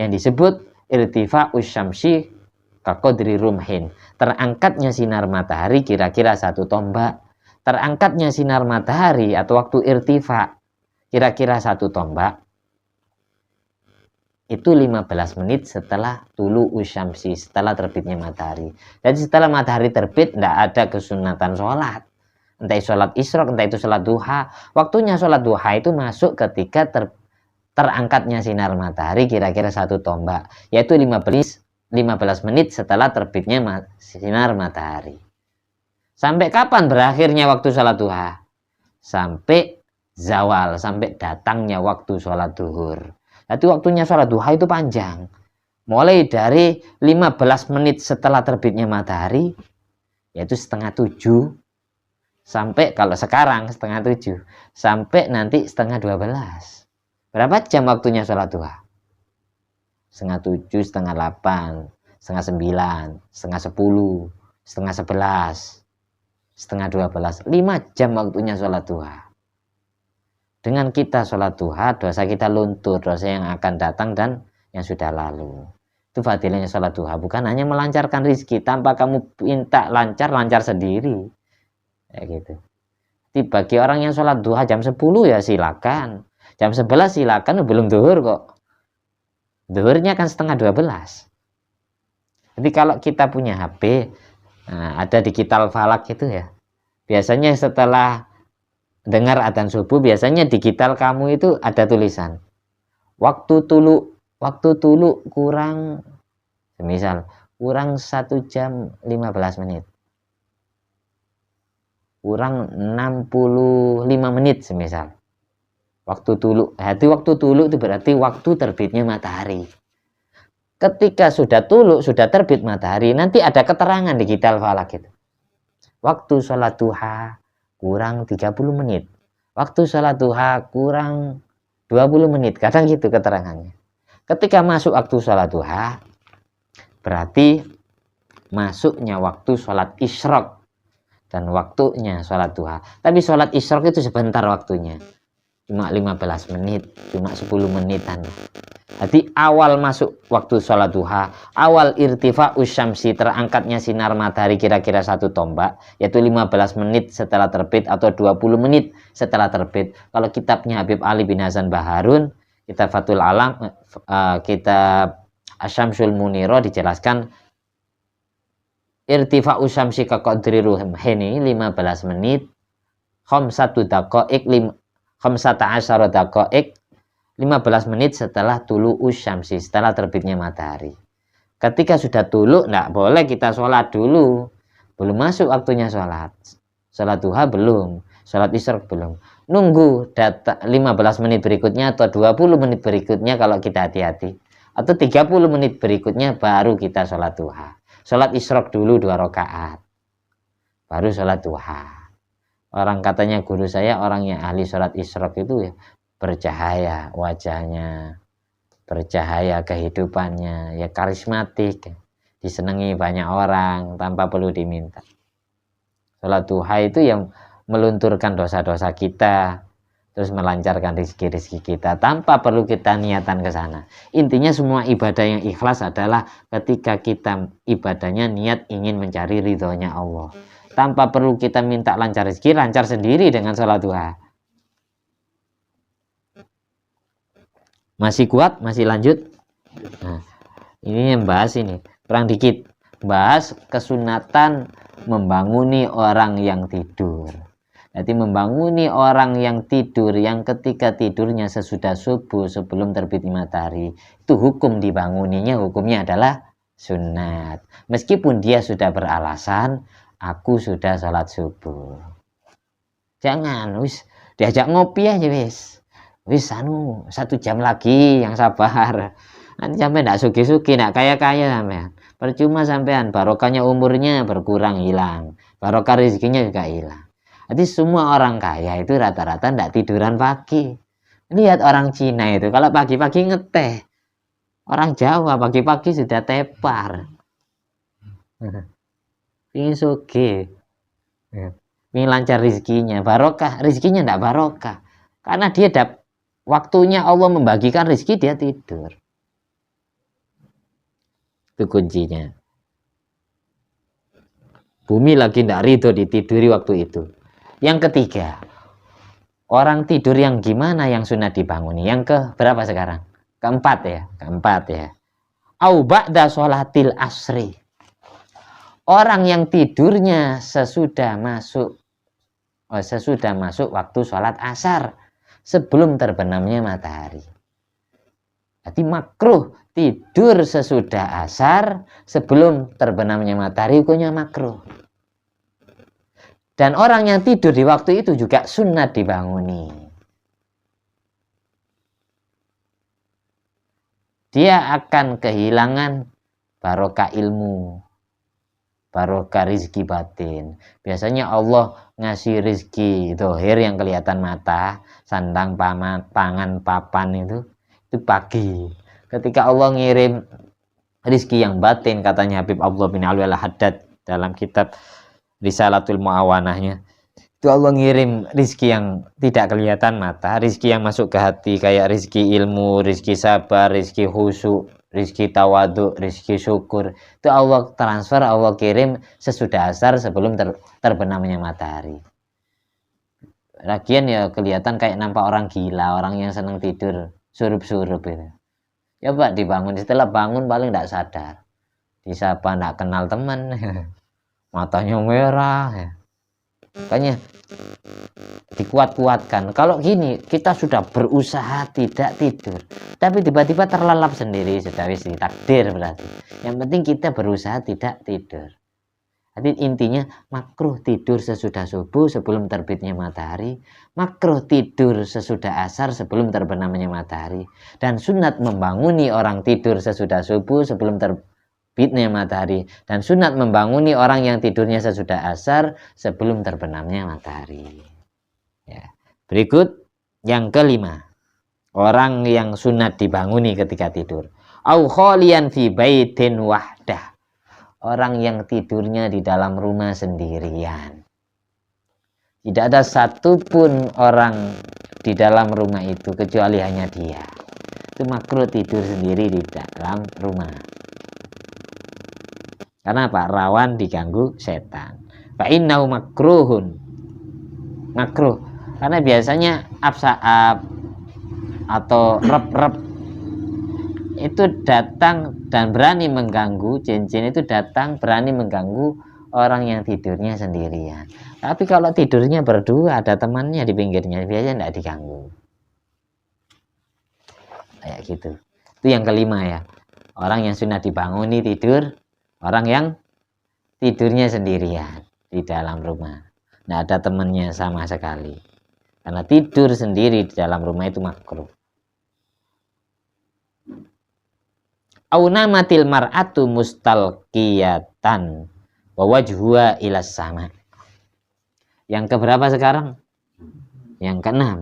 yang disebut irtifa'us syamsi kaqadri rumhin. Terangkatnya sinar matahari kira-kira 1 tombak. Terangkatnya sinar matahari atau waktu irtifa kira-kira 1 tombak itu 15 menit setelah tulu usyamsi, setelah terbitnya matahari. Jadi setelah matahari terbit tidak ada kesunatan sholat, entah itu sholat isyraq, entah itu sholat duha. Waktunya sholat duha itu masuk ketika terangkatnya sinar matahari kira-kira 1 tombak, yaitu 15 menit setelah terbitnya sinar matahari. Sampai kapan berakhirnya waktu sholat duha? Sampai zawal, sampai datangnya waktu sholat duhur. Jadi waktunya sholat duha itu panjang. Mulai dari 15 menit setelah terbitnya matahari, yaitu 6:30, sampai kalau sekarang 6:30, sampai nanti 11:30. Berapa jam waktunya sholat duha? 6:30, 7:30, 8:30, 9:30, 10:30, 11:30, 11:30. 5 jam waktunya sholat duha. Dengan kita sholat duha, dosa kita luntur, dosa yang akan datang dan yang sudah lalu. Itu fadilahnya sholat duha. Bukan hanya melancarkan rezeki, tanpa kamu minta lancar sendiri. Ya gitu. Jadi bagi orang yang sholat duha jam 10 ya silakan. Jam 11 silakan, belum duhur kok. Duhurnya kan 11:30. Jadi kalau kita punya HP, nah, ada digital falak itu ya. Biasanya setelah dengar adzan subuh, biasanya digital kamu itu ada tulisan waktu tulu kurang, semisal kurang 1 jam 15 menit, kurang 65 menit semisal waktu tulu. Jadi waktu tulu itu berarti waktu terbitnya matahari. Ketika sudah tulu, sudah terbit matahari, nanti ada keterangan digital falak itu, waktu sholat duha kurang 30 menit. Waktu sholat duha kurang 20 menit. Kadang gitu keterangannya. Ketika masuk waktu sholat duha, berarti masuknya waktu sholat isyraq dan waktunya sholat duha. Tapi sholat isyraq itu sebentar waktunya. Cuma 15 menit, cuma 10 menitan. Jadi awal masuk waktu sholat duha, awal irtifa'us syamsi, terangkatnya sinar matahari kira-kira 1 tombak, yaitu 15 menit setelah terbit atau 20 menit setelah terbit. Kalau kitabnya Habib Ali bin Hasan Baharun, kitab Fathul Alam, kitab Asyamsul Muniro, dijelaskan irtifa'us syamsi kaqadri ruhini 15 menit, 15 daqa'iq 15 menit setelah tulu usyamsi, setelah terbitnya matahari. Ketika sudah tulu, enggak boleh kita sholat dulu. Belum masuk waktunya sholat. Sholat duha belum, sholat isyraq belum. Nunggu 15 menit berikutnya atau 20 menit berikutnya kalau kita hati-hati. Atau 30 menit berikutnya baru kita sholat duha. Sholat isyraq dulu 2 rakaat. Baru sholat duha. Orang katanya guru saya, orang yang ahli sholat isyraq itu ya, bercahaya wajahnya, bercahaya kehidupannya, ya karismatik, disenangi banyak orang tanpa perlu diminta. Sholat duha itu yang melunturkan dosa-dosa kita, terus melancarkan rezeki-rezeki kita tanpa perlu kita niatan ke sana. Intinya semua ibadah yang ikhlas adalah ketika kita ibadahnya niat ingin mencari ridhonya Allah. Tanpa perlu kita minta lancar rezeki, lancar sendiri dengan sholat duha. Masih kuat? Masih lanjut? Nah, ini yang bahas ini. Kurang dikit. Bahas kesunatan membanguni orang yang tidur. Jadi membanguni orang yang tidur, yang ketika tidurnya sesudah subuh sebelum terbit matahari, itu hukum dibanguninya, hukumnya adalah sunat. Meskipun dia sudah beralasan, aku sudah sholat subuh. Jangan, wis diajak ngopi aja wis. Wis 1 jam lagi, yang sabar. Nanti sampai ndak sugi-sugi, ndak kaya-kaya sampean. Percuma sampean, barokahnya umurnya berkurang, hilang. Barokah rezekinya juga hilang. Jadi semua orang kaya itu rata-rata ndak tiduran pagi. Lihat orang Cina itu kalau pagi-pagi ngeteh, orang Jawa pagi-pagi sudah tepar. Ingin soge, ingin lancar rizkinya, barokah, rizkinya tidak barokah, karena dia waktunya Allah membagikan rizki dia tidur. Itu kuncinya. Bumi lagi tidak ridho ditiduri waktu itu. Yang ketiga, orang tidur yang gimana yang sunat dibanguni? Yang ke berapa sekarang? Keempat ya. Au ba'da sholatil asri. Orang yang tidurnya sesudah masuk waktu sholat asar, sebelum terbenamnya matahari. Jadi makruh tidur sesudah asar sebelum terbenamnya matahari, hukumnya makruh. Dan orang yang tidur di waktu itu juga sunat dibanguni. Dia akan kehilangan barokah ilmu, barokah rizki batin. Biasanya Allah ngasih rizki dohir yang kelihatan mata, sandang, pangan, papan itu pagi. Ketika Allah ngirim rizki yang batin, katanya Habib Abdullah bin Alwi al-Haddad dalam kitab Risalatul Mu'awanahnya, itu Allah ngirim rizki yang tidak kelihatan mata, rizki yang masuk ke hati, kayak rizki ilmu, rizki sabar, rizki khusyuk, rizki tawadu, rizki syukur. Itu Allah transfer, Allah kirim sesudah asar sebelum terbenamnya matahari. Lagian ya kelihatan kayak nampak orang gila, orang yang senang tidur surup-surup itu. Ya Pak, dibangun, setelah bangun paling tidak sadar, disapa tidak kenal teman, matanya merah ya. Makanya dikuat-kuatkan. Kalau gini kita sudah berusaha tidak tidur, tapi tiba-tiba terlelap sendiri, sudah wis takdir berarti. Yang penting kita berusaha tidak tidur. Jadi intinya makruh tidur sesudah subuh sebelum terbitnya matahari, makruh tidur sesudah asar sebelum terbenamnya matahari, dan sunat membanguni orang tidur sesudah subuh sebelum terbitnya matahari, dan sunat membanguni orang yang tidurnya sesudah asar sebelum terbenamnya matahari. Ya. Berikut yang kelima, orang yang sunat dibanguni ketika tidur. Au khalian fi baitin wahdah. Orang yang tidurnya di dalam rumah sendirian. Tidak ada satupun orang di dalam rumah itu kecuali hanya dia. Itu makruh tidur sendiri di dalam rumah. Karena apa? Rawan diganggu setan. Fa innahu makruhun. Makruh. Karena biasanya absaab atau rep-rep itu datang dan berani mengganggu, jin-jin itu datang berani mengganggu orang yang tidurnya sendirian. Tapi kalau tidurnya berdua, ada temannya di pinggirnya, biasanya tidak diganggu. Kayak gitu. Itu yang kelima ya. Orang yang sunat dibanguni tidur, orang yang tidurnya sendirian di dalam rumah. Tidak ada temannya sama sekali. Karena tidur sendiri di dalam rumah itu makruh. Aunamatil mar'atu mustalqiyatan wa wajhuha ilas sama. Yang keberapa sekarang? Yang keenam.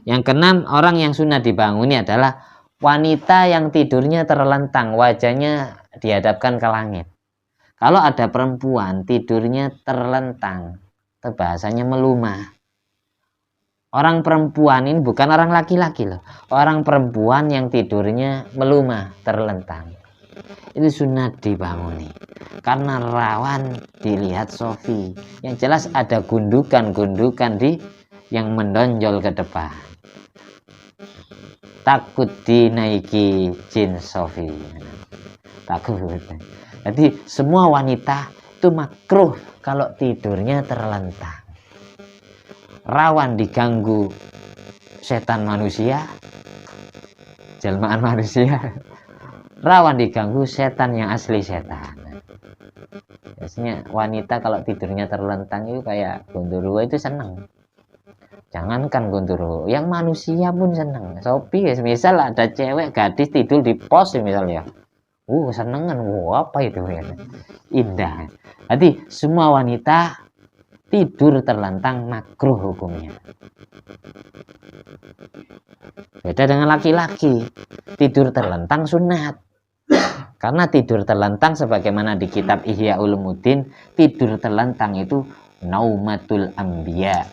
Yang keenam, orang yang sunat dibanguni adalah wanita yang tidurnya terlentang, wajahnya dihadapkan ke langit. Kalau ada perempuan tidurnya terlentang, itu bahasanya melumah. Orang perempuan ini bukan orang laki-laki loh. Orang perempuan yang tidurnya melumah, terlentang. Itu sunat dibanguni. Karena rawan dilihat Sofi. Yang jelas ada gundukan-gundukan yang menonjol ke depan. Takut dinaiki jin Sofi. Takut. Jadi semua wanita itu makruh kalau tidurnya terlentang. Rawan diganggu setan manusia, jelmaan manusia, rawan diganggu setan yang asli setan. Biasanya wanita kalau tidurnya terlentang itu kayak gondoruo itu seneng. Jangankan gondoruo, yang manusia pun seneng. Sopi, misal ada cewek gadis tidur di pos misalnya, senengan, apa itu ya? Indah. Jadi semua wanita tidur terlentang makruh hukumnya. Beda dengan laki-laki, tidur terlentang sunat. Karena tidur terlentang sebagaimana di kitab Ihya Ulumuddin, tidur terlentang itu naumatul anbiya.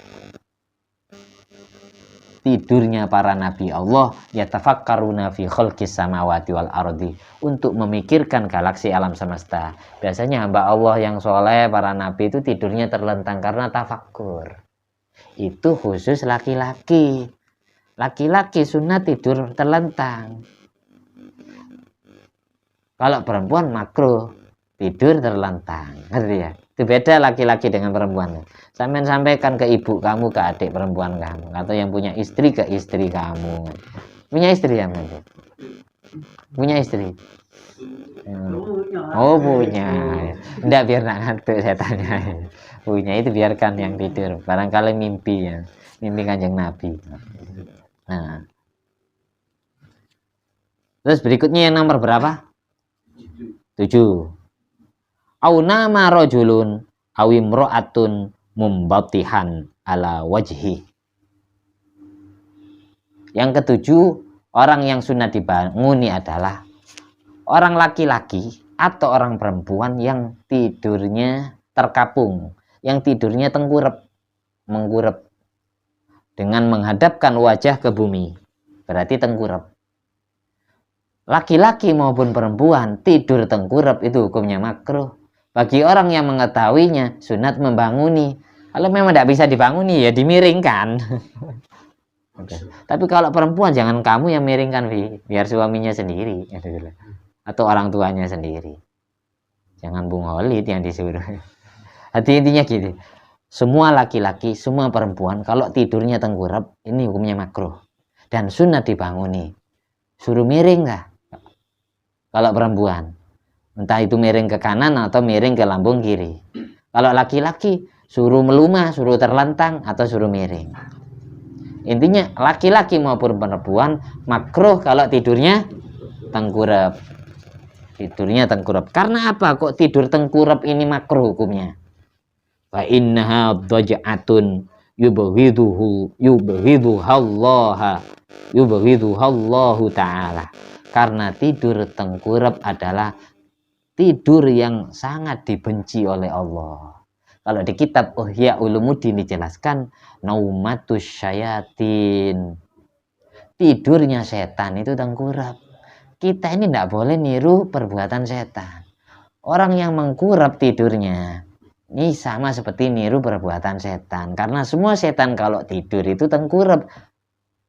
Tidurnya para nabi Allah, yatafakkaruna fi khalqis samawati wal ardi, untuk memikirkan galaksi alam semesta. Biasanya hamba Allah yang soleh, para nabi itu tidurnya terlentang karena tafakkur. Itu khusus laki-laki. Laki-laki sunat tidur terlentang. Kalau perempuan makruh tidur terlentang, ngerti ya? Itu beda laki-laki dengan perempuan. Sampai sampaikan ke ibu kamu, ke adik perempuan kamu, atau yang punya istri ke istri kamu. Punya istri ya, punya istri. Oh punya. Enggak, biar nak ngantuk saya tanya. Punya itu biarkan yang tidur. Barangkali mimpi ya, mimpi Kanjeng Nabi. Nah, terus berikutnya yang nomor berapa? 7. Au nama rajulun awimro'atun mumbatihan ala wajhi. Yang ketujuh, orang yang sunat dibanguni adalah orang laki-laki atau orang perempuan yang tidurnya terkapung, yang tidurnya tengkurap, menggurap dengan menghadapkan wajah ke bumi, berarti tengkurap. Laki-laki maupun perempuan tidur tengkurap itu hukumnya makruh. Bagi orang yang mengetahuinya, sunat membanguni. Kalau memang tidak bisa dibanguni, ya dimiringkan. Tapi kalau perempuan, jangan kamu yang miringkan, biar suaminya sendiri, atau orang tuanya sendiri. Jangan Bung Holid yang disuruh. Hati intinya gitu. Semua laki-laki, semua perempuan, kalau tidurnya tengkurap, ini hukumnya makruh. Dan sunat dibanguni. Suruh miring nggak? Kalau perempuan, entah itu miring ke kanan atau miring ke lambung kiri. Kalau laki-laki, suruh melumah, suruh terlentang, atau suruh miring. Intinya laki-laki maupun perempuan makruh kalau tidurnya tengkurap. Tidurnya tengkurap. Karena apa kok tidur tengkurap ini makruh hukumnya? Fa innaha dhaj'atun yubghiduhallahu ta'ala. Karena tidur tengkurap adalah tidur yang sangat dibenci oleh Allah. Kalau di kitab Ihya Ulumuddin dijelaskan naumatus syayatin, tidurnya setan itu tengkurap. Kita ini tidak boleh niru perbuatan setan. Orang yang mengkurap tidurnya ini sama seperti niru perbuatan setan. Karena semua setan kalau tidur itu tengkurap.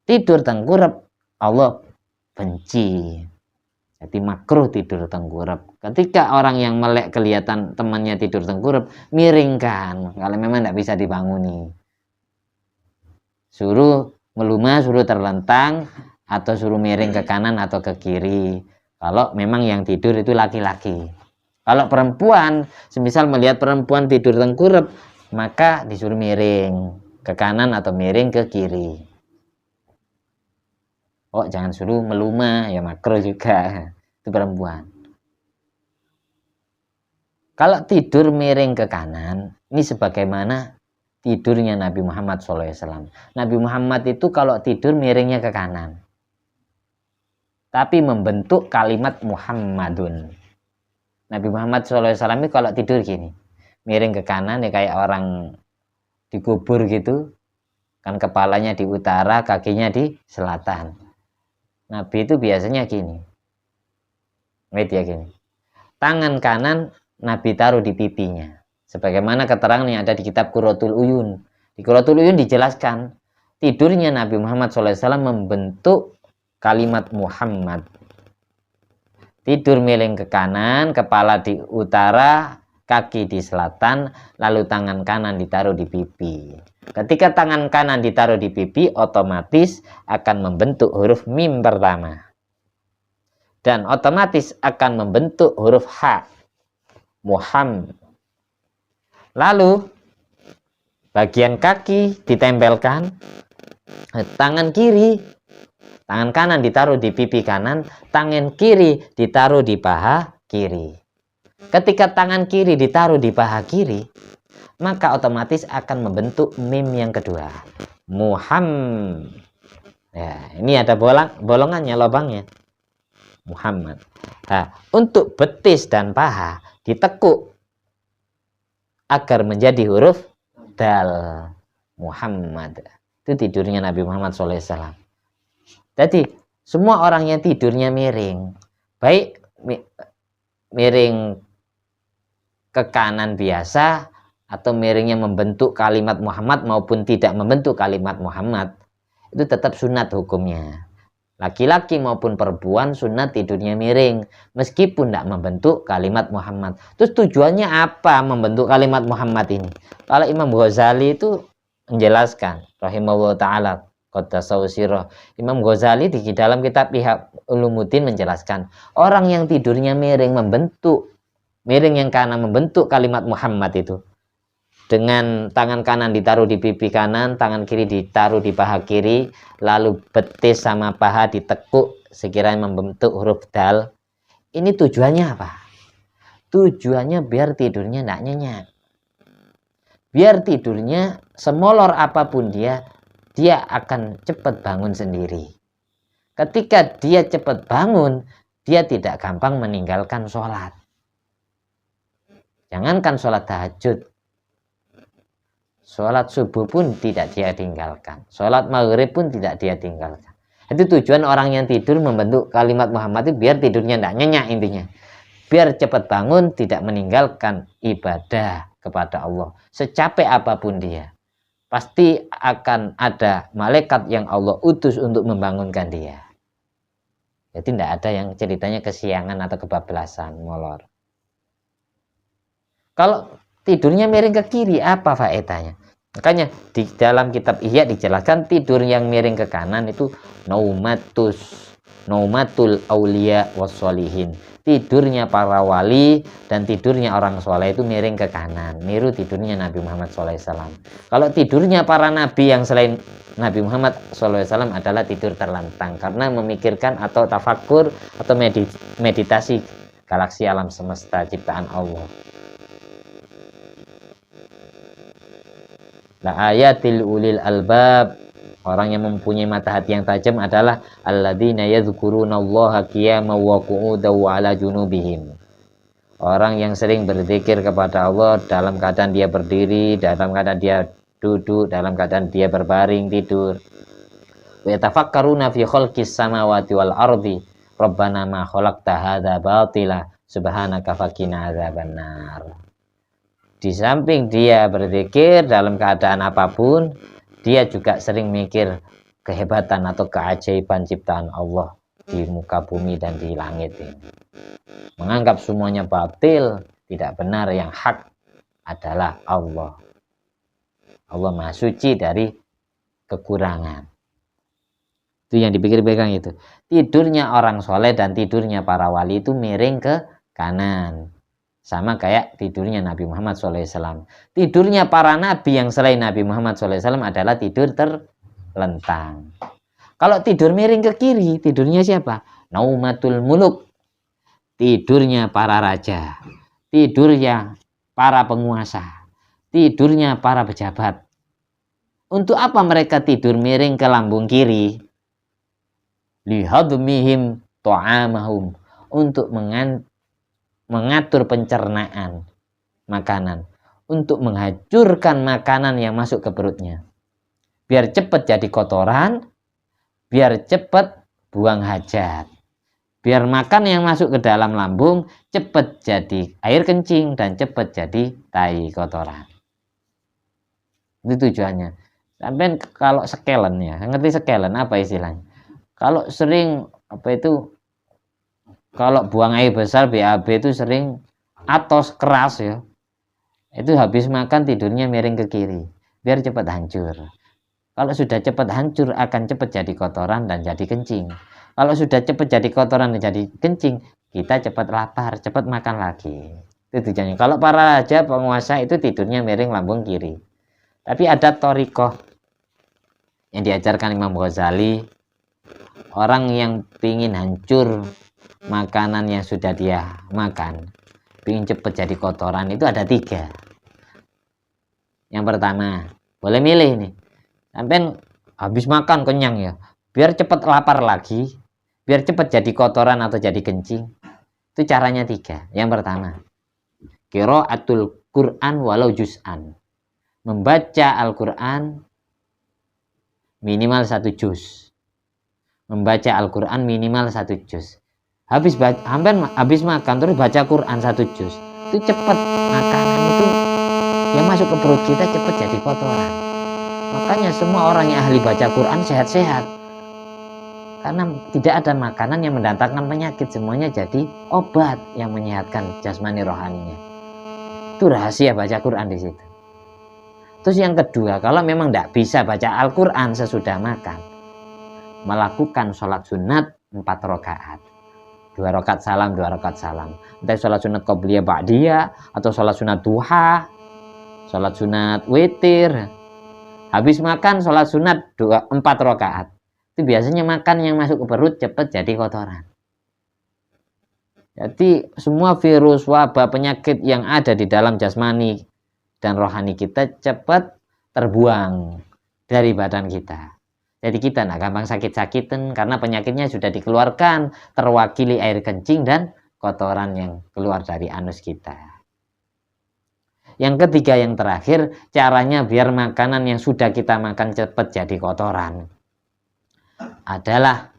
Tidur tengkurap Allah benci. Jadi makruh tidur tengkurap. Ketika orang yang melek kelihatan temannya tidur tengkurap, miringkan. Kalau memang tidak bisa dibanguni, suruh melumah, suruh terlentang, atau suruh miring ke kanan atau ke kiri. Kalau memang yang tidur itu laki-laki. Kalau perempuan, semisal melihat perempuan tidur tengkurap, maka disuruh miring ke kanan atau miring ke kiri. Oh, jangan suruh melumah, ya makruh juga. Itu perempuan. Kalau tidur miring ke kanan, ini sebagaimana tidurnya Nabi Muhammad SAW. Nabi Muhammad itu kalau tidur miringnya ke kanan, tapi membentuk kalimat Muhammadun. Nabi Muhammad SAW itu kalau tidur gini, miring ke kanan ya kayak orang dikubur gitu, kan kepalanya di utara, kakinya di selatan. Nabi itu biasanya gini, media gini. Tangan kanan Nabi taruh di pipinya. Sebagaimana keterangan yang ada di kitab Qurratul Uyun. Di Qurratul Uyun dijelaskan, tidurnya Nabi Muhammad SAW membentuk kalimat Muhammad. Tidur miring ke kanan, kepala di utara, kaki di selatan, lalu tangan kanan ditaruh di pipi. Ketika tangan kanan ditaruh di pipi, otomatis akan membentuk huruf mim pertama. Dan otomatis akan membentuk huruf H. Muhammad. Lalu, bagian kaki ditempelkan, tangan kiri, tangan kanan ditaruh di pipi kanan, tangan kiri ditaruh di paha kiri. Ketika tangan kiri ditaruh di paha kiri, maka otomatis akan membentuk mim yang kedua. Muhammad. Ya, ini ada bolongannya, lubangnya. Muhammad. Nah, untuk betis dan paha ditekuk agar menjadi huruf dal. Muhammad. Itu tidurnya Nabi Muhammad SAW. Jadi semua orang yang tidurnya miring, baik miring ke kanan biasa atau miringnya membentuk kalimat Muhammad maupun tidak membentuk kalimat Muhammad, itu tetap sunat hukumnya. Laki-laki maupun perempuan sunat tidurnya miring meskipun tidak membentuk kalimat Muhammad. Terus tujuannya apa membentuk kalimat Muhammad ini? Kalau Imam Ghazali itu menjelaskan rahimahullah ta'ala, Imam Ghazali di dalam kitab Ihya Ulumuddin menjelaskan, orang yang tidurnya miring yang kanan membentuk kalimat Muhammad itu, dengan tangan kanan ditaruh di pipi kanan, tangan kiri ditaruh di paha kiri, lalu betis sama paha ditekuk sekiranya membentuk huruf dal. Ini tujuannya apa? Tujuannya biar tidurnya tidak nyenyak. Biar tidurnya semolor apapun dia akan cepat bangun sendiri. Ketika dia cepat bangun, dia tidak gampang meninggalkan sholat. Jangankan sholat tahajud, sholat subuh pun tidak dia tinggalkan. Sholat maghrib pun tidak dia tinggalkan. Itu tujuan orang yang tidur membentuk kalimat Muhammad itu biar tidurnya tidak nyenyak intinya. Biar cepat bangun, tidak meninggalkan ibadah kepada Allah. Secapek apapun dia, pasti akan ada malaikat yang Allah utus untuk membangunkan dia. Jadi tidak ada yang ceritanya kesiangan atau kebablasan, molor. Kalau tidurnya miring ke kiri, apa faedahnya? Makanya di dalam kitab Ihya dijelaskan tidur yang miring ke kanan itu naumatul aulia wassolihin. Tidurnya para wali dan tidurnya orang soleh itu miring ke kanan. Niru tidurnya Nabi Muhammad SAW. Kalau tidurnya para nabi yang selain Nabi Muhammad SAW adalah tidur terlentang karena memikirkan atau tafakur atau meditasi galaksi alam semesta ciptaan Allah. La ayatil ulil albab, orang yang mempunyai mata hati yang tajam adalah alladzina yadhkurunallaha qiyaman wa qu'udan wa ala junubihim. Orang yang sering berzikir kepada Allah dalam keadaan dia berdiri, dalam keadaan dia duduk, dalam keadaan dia berbaring tidur. Wa yatafakkaruna fi khalqis samawati wal ardi, rabbana ma khalaqta hadza batila subhanaka faqina adzabannar. Di samping dia berzikir dalam keadaan apapun, dia juga sering mikir kehebatan atau keajaiban ciptaan Allah di muka bumi dan di langit ini. Menganggap semuanya batil, tidak benar, yang hak adalah Allah. Allah Maha Suci dari kekurangan. Itu yang dipikir-pegang itu. Tidurnya orang soleh dan tidurnya para wali itu miring ke kanan. Sama kayak tidurnya Nabi Muhammad SAW. Tidurnya para nabi yang selain Nabi Muhammad SAW adalah tidur terlentang. Kalau tidur miring ke kiri, tidurnya siapa? Naumatul muluk. Tidurnya para raja. Tidurnya para penguasa. Tidurnya para pejabat. Untuk apa mereka tidur miring ke lambung kiri? Lihadmihim ta'amahum. Untuk mengatur pencernaan makanan, untuk menghancurkan makanan yang masuk ke perutnya, biar cepat jadi kotoran, biar cepat buang hajat, biar makan yang masuk ke dalam lambung cepat jadi air kencing dan cepat jadi tai kotoran. Itu tujuannya. Sampai kalau sekelen ya, ngerti sekelen apa istilahnya? Kalau sering kalau buang air besar BAB itu sering atos keras ya, itu habis makan tidurnya miring ke kiri biar cepat hancur. Kalau sudah cepat hancur akan cepat jadi kotoran dan jadi kencing. Kalau sudah cepat jadi kotoran dan jadi kencing, kita cepat lapar, cepat makan lagi. Itu tujuannya. Kalau para raja penguasa itu tidurnya miring lambung kiri. Tapi ada thoriqah yang diajarkan Imam Ghazali, orang yang ingin hancur makanan yang sudah dia makan, ingin cepat jadi kotoran, itu ada 3. Yang pertama, boleh milih nih, sampai habis makan kenyang ya, biar cepat lapar lagi, biar cepat jadi kotoran atau jadi kencing. Itu caranya 3. Yang pertama, qiraatul Quran walau juz'an. Membaca Al-Quran minimal 1 juz. Membaca Al-Quran minimal 1 juz. Habis makan terus baca Quran 1 juz. Itu cepat makanan itu yang masuk ke perut kita cepat jadi kotoran. Makanya semua orang yang ahli baca Quran sehat-sehat. Karena tidak ada makanan yang mendatangkan penyakit, semuanya jadi obat yang menyehatkan jasmani rohaninya. Itu rahasia baca Quran di situ. Terus yang kedua, kalau memang tidak bisa baca Al-Quran sesudah makan, melakukan sholat sunat 4 rakaat. 2 rakaat salam, 2 rakaat salam. Entah sholat sunat qobliyah ba'diyah, atau sholat sunat duha, sholat sunat witir. Habis makan sholat sunat 4 rakaat. Itu biasanya makan yang masuk ke perut cepat jadi kotoran. Jadi semua virus, wabah, penyakit yang ada di dalam jasmani dan rohani kita cepat terbuang dari badan kita. Jadi kita tidak gampang sakit-sakitan karena penyakitnya sudah dikeluarkan, terwakili air kencing dan kotoran yang keluar dari anus kita. Yang ketiga, yang terakhir, caranya biar makanan yang sudah kita makan cepat jadi kotoran adalah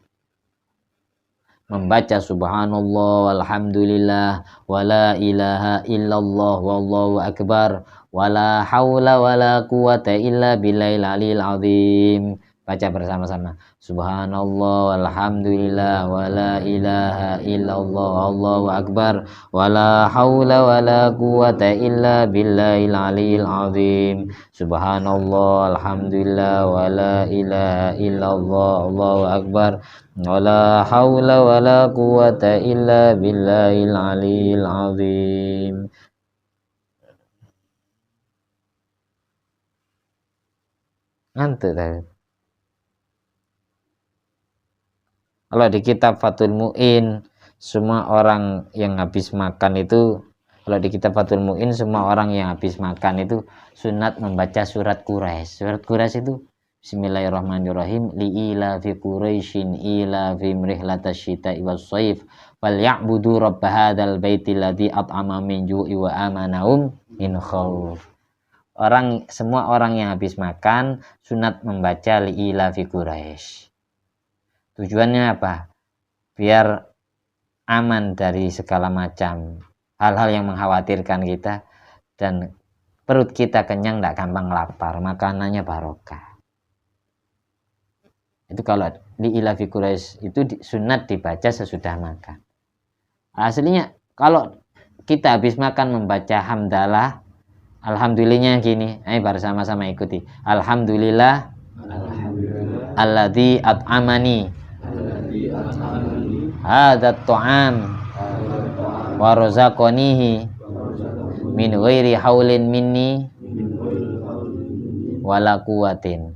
membaca subhanallah walhamdulillah wala ilaha illallah wallahu akbar wala haula wala quwata illa billahil aliyil azim. Baca bersama-sama. Subhanallah walhamdulillah wala ilaha illallah wallahu akbar wala haula wala quwata illa billahil aliyil azim. Subhanallah alhamdulillah wala ilaha illallah wallahu akbar wala haula wala quwata illa billahil aliyil azim. Ngantuk tadi. Kalau di kitab Fathul Mu'in, semua orang yang habis makan itu, kalau di kitab Fathul Mu'in, semua orang yang habis makan itu sunat membaca surat Quraisy. Surat Quraisy itu Bismillahirrahmanirrahim. Li'ila fi Quraisyin ila fi mrihlatash syita'i was-shaif falyabudu rabb hadzal baitil ladzi at'ama min ju'i wa amanahum min khauf. Semua orang yang habis makan sunat membaca Li'ila fi Quraisy. Tujuannya apa? Biar aman dari segala macam hal-hal yang mengkhawatirkan kita dan perut kita kenyang, tidak gampang lapar, makanannya barokah. Itu kalau di Ila fi Quraisy itu sunat dibaca sesudah makan. Aslinya kalau kita habis makan membaca hamdalah, alhamdulillahnya gini, ayo bersama-sama ikuti. Alhamdulillah alladzi at'amani hadat ta'am wa razaqanihi min ghairi haulin minni wala quwwatin.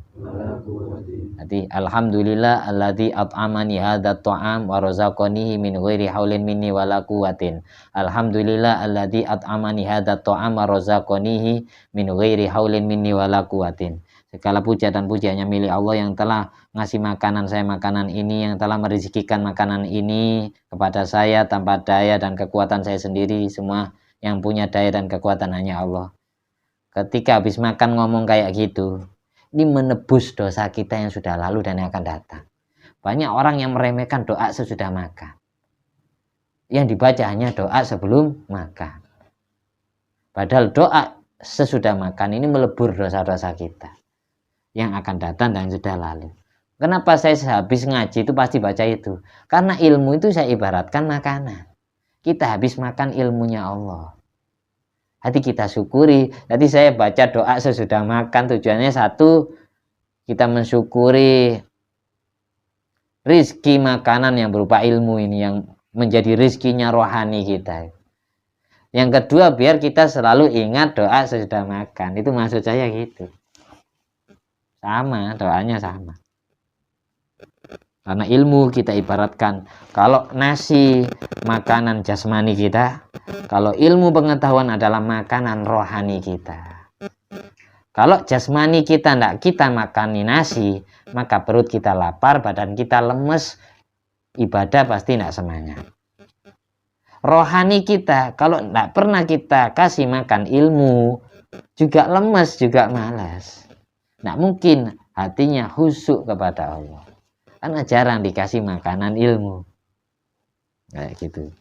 Jadi alhamdulillah alladzi at'amani hadat ta'am wa razaqanihi min ghairi haulin minni wala quwwatin. Alhamdulillah alladzi at'amani hadat ta'am wa razaqanihi min ghairi haulin minni wala quwwatin. Segala puja dan puji hanya milik Allah yang telah ngasih makanan saya makanan ini, yang telah merezekikan makanan ini kepada saya tanpa daya dan kekuatan saya sendiri. Semua yang punya daya dan kekuatan hanya Allah. Ketika habis makan ngomong kayak gitu, ini menebus dosa kita yang sudah lalu dan yang akan datang. Banyak orang yang meremehkan doa sesudah makan. Yang dibaca hanya doa sebelum makan. Padahal doa sesudah makan ini melebur dosa-dosa kita yang akan datang dan sudah lalu. Kenapa saya habis ngaji itu pasti baca itu? Karena ilmu itu saya ibaratkan makanan. Kita habis makan ilmunya Allah. Hati kita syukuri. Jadi saya baca doa sesudah makan tujuannya satu, kita mensyukuri rizki makanan yang berupa ilmu ini yang menjadi rizkinya rohani kita. Yang kedua, biar kita selalu ingat doa sesudah makan. Itu maksud saya gitu. Sama, doanya sama. Karena ilmu kita ibaratkan, kalau nasi makanan jasmani kita, kalau ilmu pengetahuan adalah makanan rohani kita. Kalau jasmani kita tidak kita makani nasi, maka perut kita lapar, badan kita lemes, ibadah pasti tidak semangat. Rohani kita, kalau tidak pernah kita kasih makan ilmu, juga lemes, juga malas. Tidak mungkin hatinya khusyuk kepada Allah. Karena jarang dikasih makanan ilmu. Kayak gitu.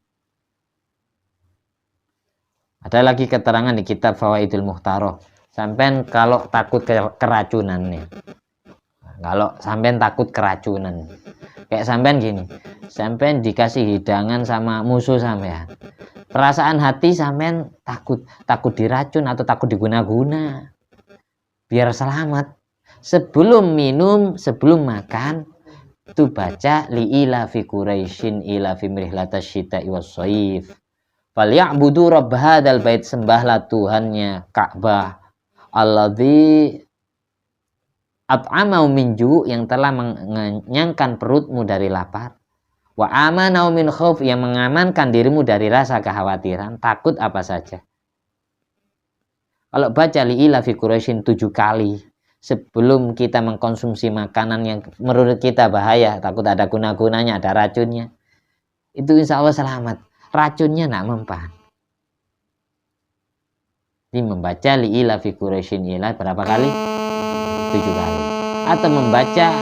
Ada lagi keterangan di kitab Fawaidul Mukhtaroh. Sampai kalau takut keracunan nih. Kalau sampai takut keracunan. Kayak sampean gini. Sampean dikasih hidangan sama musuh sampean. Perasaan hati sampean takut diracun atau takut diguna-guna. Biar selamat. Sebelum minum, sebelum makan, itu baca li'ila fi Quraisyin ila fi mrihlatas syita'i was-shaif. Falya'budu rabb hadzal bait, sembahlah Tuhannya Ka'bah. Alladzi at'amau min ju', yang telah mengenyangkan perutmu dari lapar. Wa amanau min khauf, yang mengamankan dirimu dari rasa kekhawatiran, takut apa saja. Kalau baca li'ila fi Quraisyin 7 kali sebelum kita mengkonsumsi makanan yang menurut kita bahaya, takut ada guna-gunanya, ada racunnya, itu insya Allah selamat. Racunnya tidak mempan. Ini membaca li'ila fi Quraisyin ila berapa kali? 7 kali. Atau membaca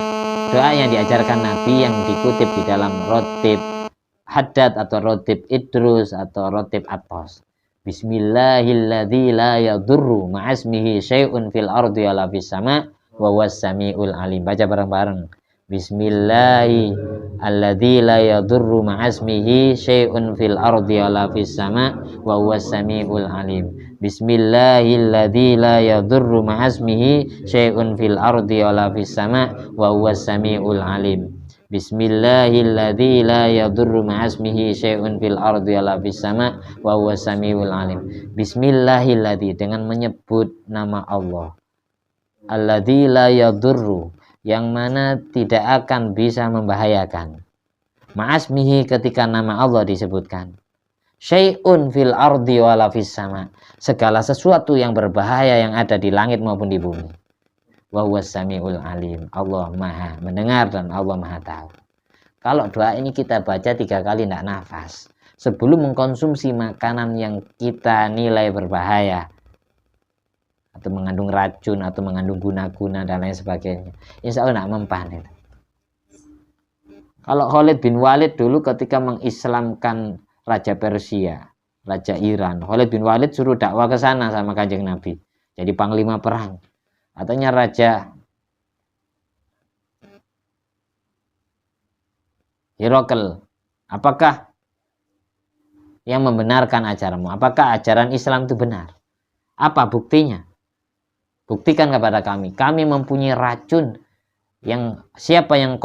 doa yang diajarkan Nabi yang dikutip di dalam Rotib Haddad atau Rotib Idrus atau Rotib Atos. Bismillahilladzi la yadurru ma'asmihi syai'un fil ardi wala fis sama' wa huwas samiul alim. Baca bareng-bareng. Bismillahilladzi la yadurru ma'asmihi syai'un fil ardi wala fis sama' wa huwas samiul alim. Bismillahilladzi la yadurru ma'asmihi syai'un fil ardi wala fis sama' wa huwas samiul alim. Bismillahilladzi la yadurru ma'asmihi syai'un fil ardi wala fis sama' wa huwas samiul alim. Bismillahilladzi, dengan menyebut nama Allah. Alladzi la yadurru, yang mana tidak akan bisa membahayakan. Ma'asmihi, ketika nama Allah disebutkan. Syai'un fil ardi wala fis sama', segala sesuatu yang berbahaya yang ada di langit maupun di bumi. Wa huwas samiul alim, Allah maha mendengar dan Allah maha tahu. Kalau doa ini kita baca 3 kali tidak nafas sebelum mengkonsumsi makanan yang kita nilai berbahaya atau mengandung racun atau mengandung guna-guna dan lain sebagainya, insya Allah tidak mempan itu. Kalau Khalid bin Walid dulu ketika mengislamkan Raja Persia, Raja Iran, Khalid bin Walid suruh dakwah ke sana sama Kanjeng Nabi, jadi panglima perang. Katanya Raja Herakl, apakah yang membenarkan ajaranmu? Apakah ajaran Islam itu benar? Apa buktinya? Buktikan kepada kami. Kami mempunyai racun yang siapa yang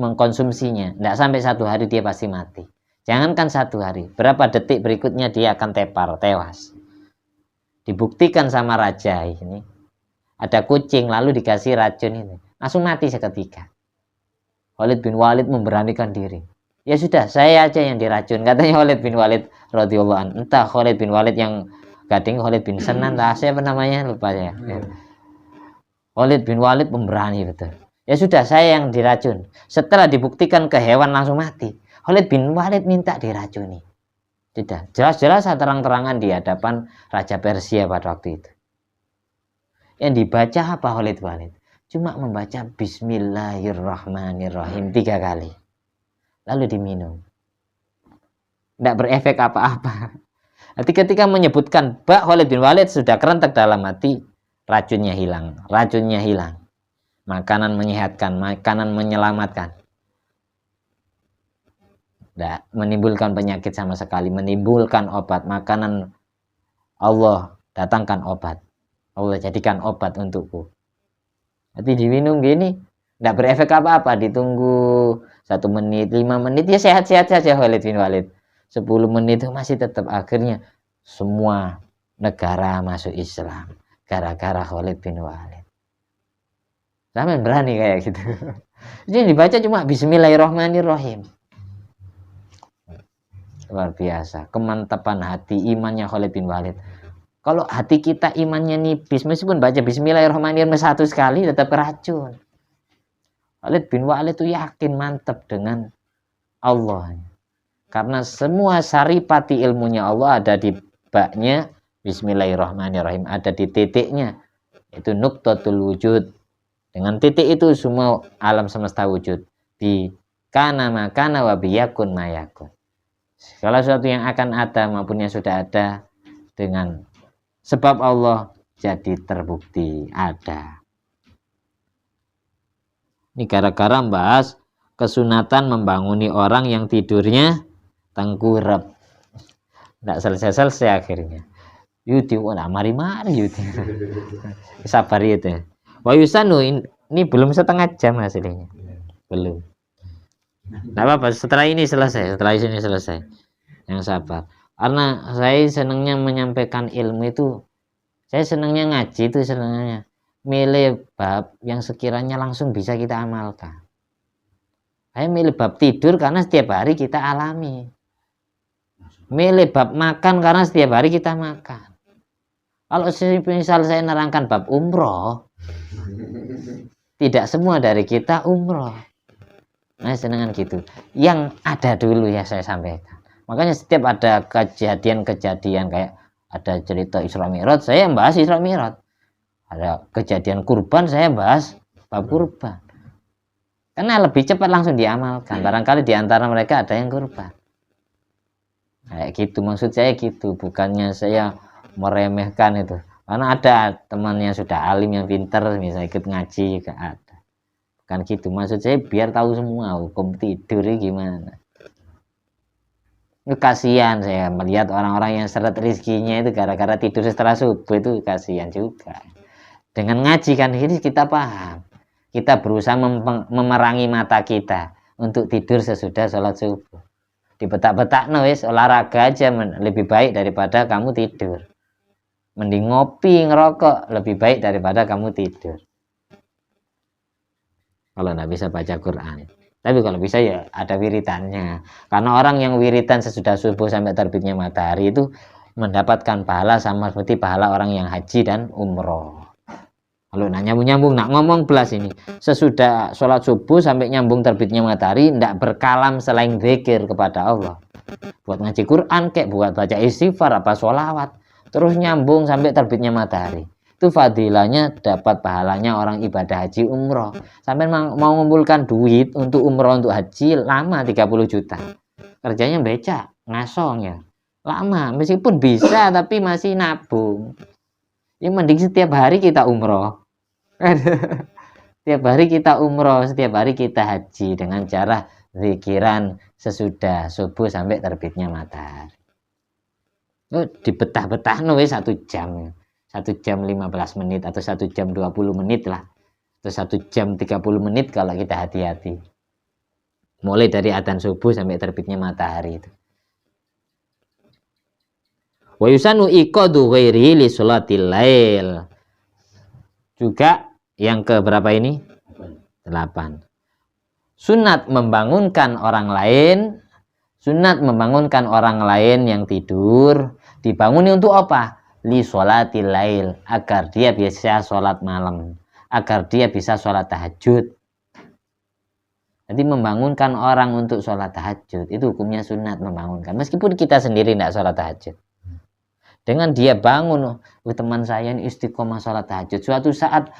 mengkonsumsinya, tidak sampai 1 hari dia pasti mati. Jangankan 1 hari, berapa detik berikutnya dia akan tewas. Dibuktikan sama raja ini. Ada kucing lalu dikasih racun ini, langsung mati seketika. Khalid bin Walid memberanikan diri. Ya sudah, saya aja yang diracun, katanya Khalid bin Walid radhiyallahu anhu. Entah Khalid bin Walid yang gading, Khalid bin Senan, siapa namanya lupa ya. Khalid bin Walid pemberani betul. Ya sudah, saya yang diracun. Setelah dibuktikan ke hewan langsung mati. Khalid bin Walid minta diracuni. Tidak, jelas-jelas terang-terangan di hadapan Raja Persia pada waktu itu. Yang dibaca apa Khalid Walid? Cuma membaca Bismillahirrahmanirrahim 3 kali. Lalu diminum. Tidak berefek apa-apa. Nanti ketika menyebutkan bak Khalid bin Walid sudah kerentek dalam hati, racunnya hilang. Racunnya hilang. Makanan menyehatkan, makanan menyelamatkan. Tidak menimbulkan penyakit sama sekali, menimbulkan obat. Makanan Allah datangkan obat. Allah jadikan obat untukku. Nanti diminum gini, tidak berefek apa-apa. Ditunggu 1 menit, 5 menit, ya sehat-sehat saja Khalid bin Walid. 10 menit itu masih tetap. Akhirnya semua negara masuk Islam gara-gara Khalid bin Walid. Sampai berani kayak gitu. Jadi dibaca cuma Bismillahirrahmanirrahim. Luar biasa, kemantapan hati imannya Khalid bin Walid. Kalau hati kita imannya nipis, meskipun baca Bismillahirrahmanirrahim 1 kali tetap racun. Khalid bin Walid itu yakin mantap dengan Allah. Karena semua saripati ilmunya Allah ada di baknya Bismillahirrahmanirrahim, ada di titiknya. Itu nuqtatul wujud. Dengan titik itu semua alam semesta wujud. Di kana makana wa biyakun mayakun. Segala sesuatu yang akan ada maupun yang sudah ada dengan sebab Allah jadi terbukti ada. Ini gara-gara bahas kesunatan membanguni orang yang tidurnya tengkurap. Tidak selesai-selesai akhirnya. Yudi, wah mari-mari Yudi. Sabar itu. Wa yusanu, ini belum setengah jam hasilnya. Belum. Tidak apa-apa, setelah ini selesai. Setelah ini selesai. Yang sabar. Karena saya senangnya menyampaikan ilmu itu, saya senangnya ngaji itu senangnya milih bab yang sekiranya langsung bisa kita amalkan. Saya milih bab tidur karena setiap hari kita alami. Milih bab makan karena setiap hari kita makan. Kalau misal saya nerangkan bab umroh, tidak semua dari kita umroh. Nah, senangan gitu. Yang ada dulu ya saya sampaikan. Makanya setiap ada kejadian-kejadian kayak ada cerita Isra Mi'raj, saya bahas Isra Mi'raj. Ada kejadian kurban, saya bahas bab kurban. Karena lebih cepat langsung diamalkan. Barangkali di antara mereka ada yang kurban. Kayak gitu, maksud saya gitu. Bukannya saya meremehkan itu. Karena ada teman yang sudah alim, yang pinter, misalnya ikut ngaji, gak ada. Bukan gitu, maksud saya biar tahu semua hukum tidur gimana. Itu kasihan saya melihat orang-orang yang seret rizkinya itu gara-gara tidur setelah subuh, itu kasihan juga. Dengan ngaji kan ini kita paham. Kita berusaha memerangi mata kita untuk tidur sesudah sholat subuh. Dibetak-betak wis olahraga aja lebih baik daripada kamu tidur. Mending ngopi ngerokok lebih baik daripada kamu tidur. Kalau nggak bisa baca Quran. Tapi kalau bisa ya ada wiritannya. Karena orang yang wiritan sesudah subuh sampai terbitnya matahari itu mendapatkan pahala sama seperti pahala orang yang haji dan umroh. Kalau nak nyambung-nyambung, nak ngomong belas ini. Sesudah sholat subuh sampai nyambung terbitnya matahari, tidak berkalam selain zikir kepada Allah. Buat ngaji Quran, kayak buat baca istighfar, apa sholawat. Terus nyambung sampai terbitnya matahari. Itu fadilahnya dapat pahalanya orang ibadah haji umroh. Sampai mau mengumpulkan duit untuk umroh untuk haji lama 30 juta. Kerjanya becak, ngasong ya. Lama, meskipun bisa tapi masih nabung. Yang mending setiap hari kita umroh. Setiap hari kita umroh, setiap hari kita haji dengan cara zikiran sesudah subuh sampai terbitnya matahari. Dibetah-betah wis 1 jam. 1 jam 15 menit atau 1 jam 20 menit lah. Atau 1 jam 30 menit kalau kita hati-hati. Mulai dari adzan subuh sampai terbitnya matahari itu. Wa yusanu iqadu ghairihi li sholatil lail. Juga yang ke berapa ini? 8. Sunat membangunkan orang lain. Sunat membangunkan orang lain yang tidur. Dibanguni untuk apa? Li sholatil lail, agar dia bisa sholat malam, agar dia bisa sholat tahajud. Jadi membangunkan orang untuk sholat tahajud itu hukumnya sunat membangunkan, meskipun kita sendiri tidak sholat tahajud. Dengan dia bangun, teman saya ini istiqomah sholat tahajud, suatu saat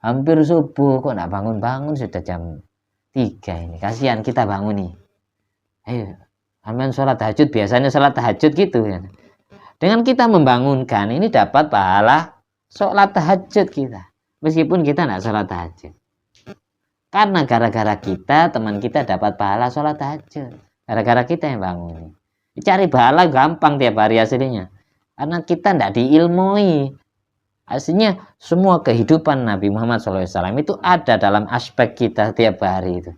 hampir subuh kok tidak bangun-bangun, sudah jam 3 ini, kasihan kita bangun nih. Ayo, aman sholat tahajud, biasanya sholat tahajud gitu ya. Dengan kita membangunkan ini dapat pahala sholat tahajud kita. Meskipun kita tidak sholat tahajud. Karena gara-gara kita, teman kita dapat pahala sholat tahajud. Gara-gara kita yang bangun. Cari pahala gampang tiap hari aslinya. Karena kita tidak diilmui. Aslinya semua kehidupan Nabi Muhammad SAW itu ada dalam aspek kita tiap hari itu.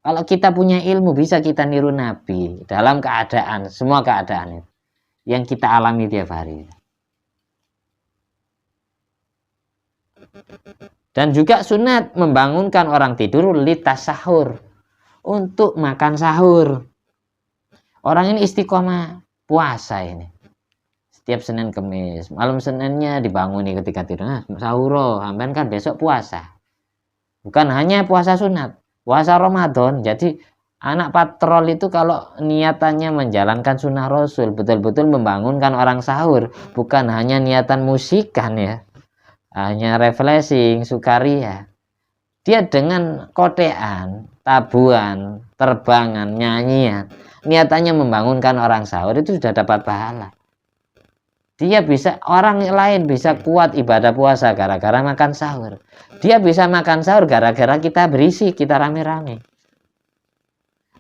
Kalau kita punya ilmu bisa kita niru Nabi dalam keadaan, semua keadaan itu yang kita alami tiap hari. Dan juga sunat membangunkan orang tidur litas sahur, untuk makan sahur. Orang ini istiqomah puasa ini. setiap Senin Kemis. Malam Seninnya dibanguni ketika tidur. Sahur, sampean kan besok puasa. Bukan hanya puasa sunat, puasa Ramadan. Jadi anak patrol itu kalau niatannya menjalankan sunnah Rasul, betul-betul membangunkan orang sahur, bukan hanya niatan musikan ya, hanya refreshing, sukaria. Dia dengan kotean, tabuhan, terbangan, nyanyian, niatannya membangunkan orang sahur, itu sudah dapat pahala. Dia bisa, orang lain bisa kuat ibadah puasa gara-gara makan sahur. Dia bisa makan sahur gara-gara kita berisi, kita rame-rame.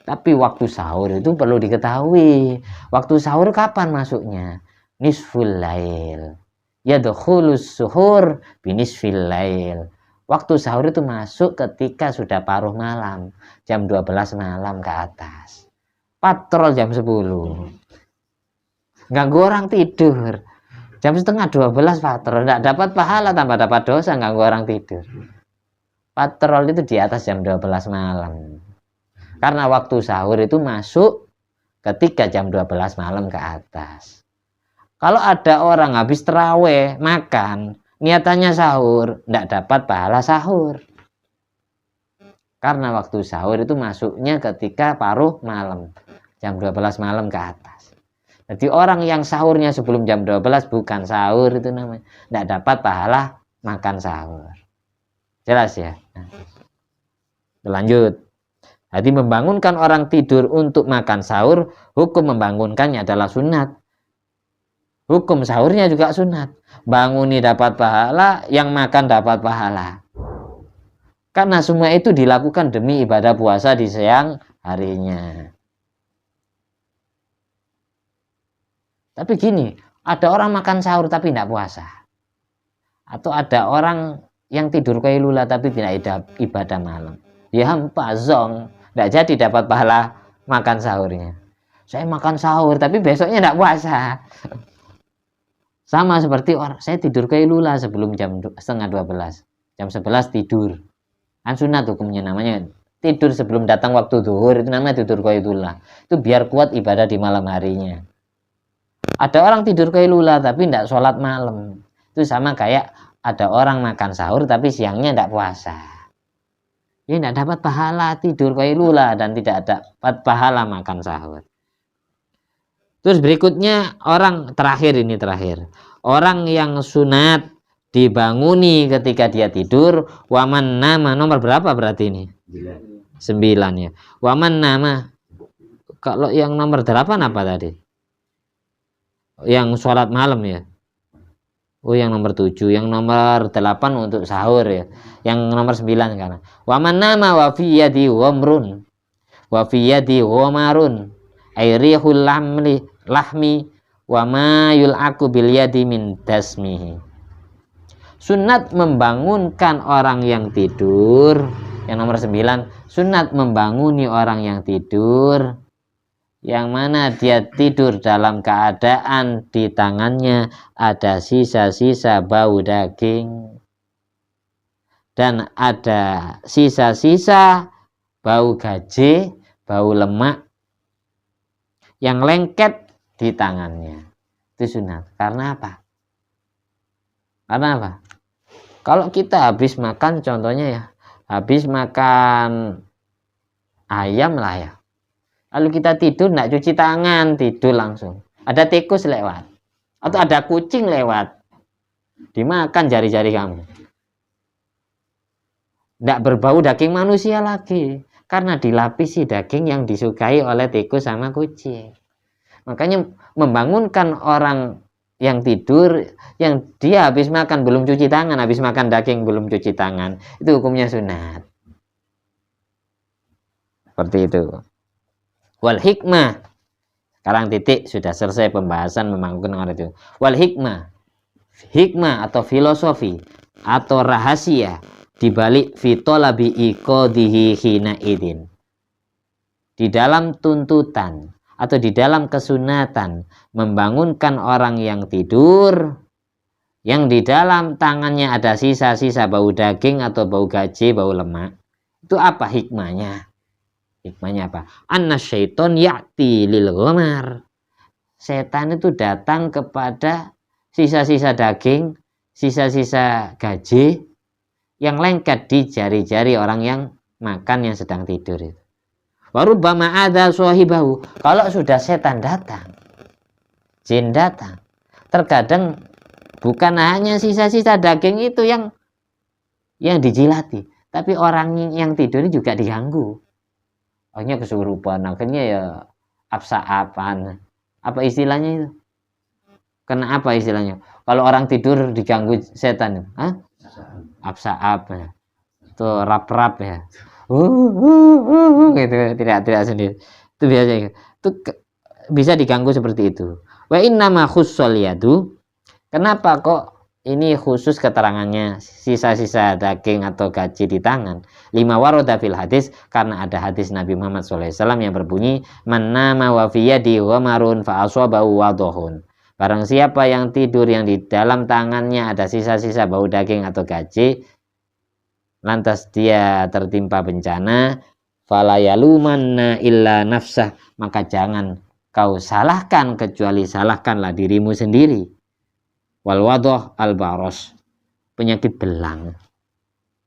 Tapi waktu sahur itu perlu diketahui. Waktu sahur kapan masuknya? Nisful lail. Yadkhulus suhur binisfil lail. Waktu sahur itu masuk ketika sudah paruh malam. Jam 12 malam ke atas. Patrol jam 10. Ganggu orang tidur. Jam setengah 12 patrol. Tidak dapat pahala, tambah dapat dosa, ganggu orang tidur. Patrol itu di atas jam 12 malam. Karena waktu sahur itu masuk ketika jam 12 malam ke atas. Kalau ada orang habis terawih, makan, niatannya sahur, tidak dapat pahala sahur. Karena waktu sahur itu masuknya ketika paruh malam. Jam 12 malam ke atas. Jadi orang yang sahurnya sebelum jam 12 bukan sahur itu namanya. Tidak dapat pahala makan sahur. Jelas ya? Nah, lanjut. Jadi membangunkan orang tidur untuk makan sahur, hukum membangunkannya adalah sunat. Hukum sahurnya juga sunat. Banguni dapat pahala, yang makan dapat pahala. Karena semua itu dilakukan demi ibadah puasa di siang harinya. Tapi gini, ada orang makan sahur tapi tidak puasa. Atau ada orang yang tidur qailula tapi tidak ibadah malam. Ya hampa, zong. Tidak jadi dapat pahala makan sahurnya. Saya makan sahur tapi besoknya tidak puasa. Sama seperti orang, saya tidur qailula sebelum jam setengah 12. Jam 11 tidur. Kan sunat hukumnya namanya. Tidur sebelum datang waktu zuhur itu namanya tidur qailula. Itu biar kuat ibadah di malam harinya. Ada orang tidur qailula tapi tidak sholat malam. Itu sama kayak ada orang makan sahur tapi siangnya tidak puasa. Ya tidak dapat pahala tidur qailula dan tidak dapat pahala makan sahur. Terus berikutnya orang terakhir. Orang yang sunat dibanguni ketika dia tidur. Waman nama, nomor berapa berarti ini? 9 ya. Waman nama. Kalau yang nomor 8 apa tadi? Yang sholat malam ya. Oh yang nomor 7. Yang nomor 8 untuk sahur ya. Yang nomor 9 karena waman nama wa fi yadi wamrun wa fi yadi wamarun airihul lahmi wa ma yul'aku bil yadi min dasmihi. Sunat membangunkan orang yang tidur. Yang nomor 9, sunat membanguni orang yang tidur, yang mana dia tidur dalam keadaan di tangannya ada sisa-sisa bau daging dan ada sisa-sisa bau gaje, bau lemak yang lengket di tangannya. Itu sunat. Karena apa? Kalau kita habis makan, contohnya ya, habis makan ayam lah ya, lalu kita tidur tidak cuci tangan, tidur langsung. Ada tikus lewat atau ada kucing lewat, dimakan jari-jari kamu. Tidak berbau daging manusia lagi karena dilapisi daging yang disukai oleh tikus sama kucing. Makanya membangunkan orang yang tidur, yang dia habis makan belum cuci tangan, habis makan daging belum cuci tangan, itu hukumnya sunat. Seperti itu. Wal hikmah. Sekarang titik, sudah selesai pembahasan membangunkan orang itu. Wal hikmah. Hikmah atau filosofi atau rahasia dibalik fitolabi iqodihi hina idin. Di dalam tuntutan atau di dalam kesunatan membangunkan orang yang tidur, yang di dalam tangannya ada sisa-sisa bau daging atau bau gaje, bau lemak. Itu apa hikmahnya? Hikmahnya apa? Anna syaiton ya'ti lil ghamar. setan itu datang kepada sisa-sisa daging, sisa-sisa gaji yang lengket di jari-jari orang yang makan yang sedang tidur itu. Warubbama ada sahibahu. Kalau sudah setan datang, jin datang, terkadang bukan hanya sisa-sisa daging itu yang dijilati, tapi orang yang tidur juga diganggu. Akhirnya kesurupan, akhirnya ya absaapan. Apa istilahnya itu? Kena apa istilahnya? Kalau orang tidur diganggu setan, absaap ya. Itu rap-rap ya. Gitu, tidak sendiri. Itu biasanya. Itu bisa diganggu seperti itu. Wa innama khussal yadu. Kenapa kok ini khusus keterangannya sisa-sisa daging atau gaji di tangan? Lima waroda fil hadis, karena ada hadis Nabi Muhammad SAW yang berbunyi, man nama wa fi yadi ghamarun fa asabahu wadhun. Barang siapa yang tidur yang di dalam tangannya ada sisa-sisa bau daging atau gaji, lantas dia tertimpa bencana, fala yalumanna illa nafsah, maka jangan kau salahkan kecuali salahkanlah dirimu sendiri. Wal wadoh al baros, penyakit belang.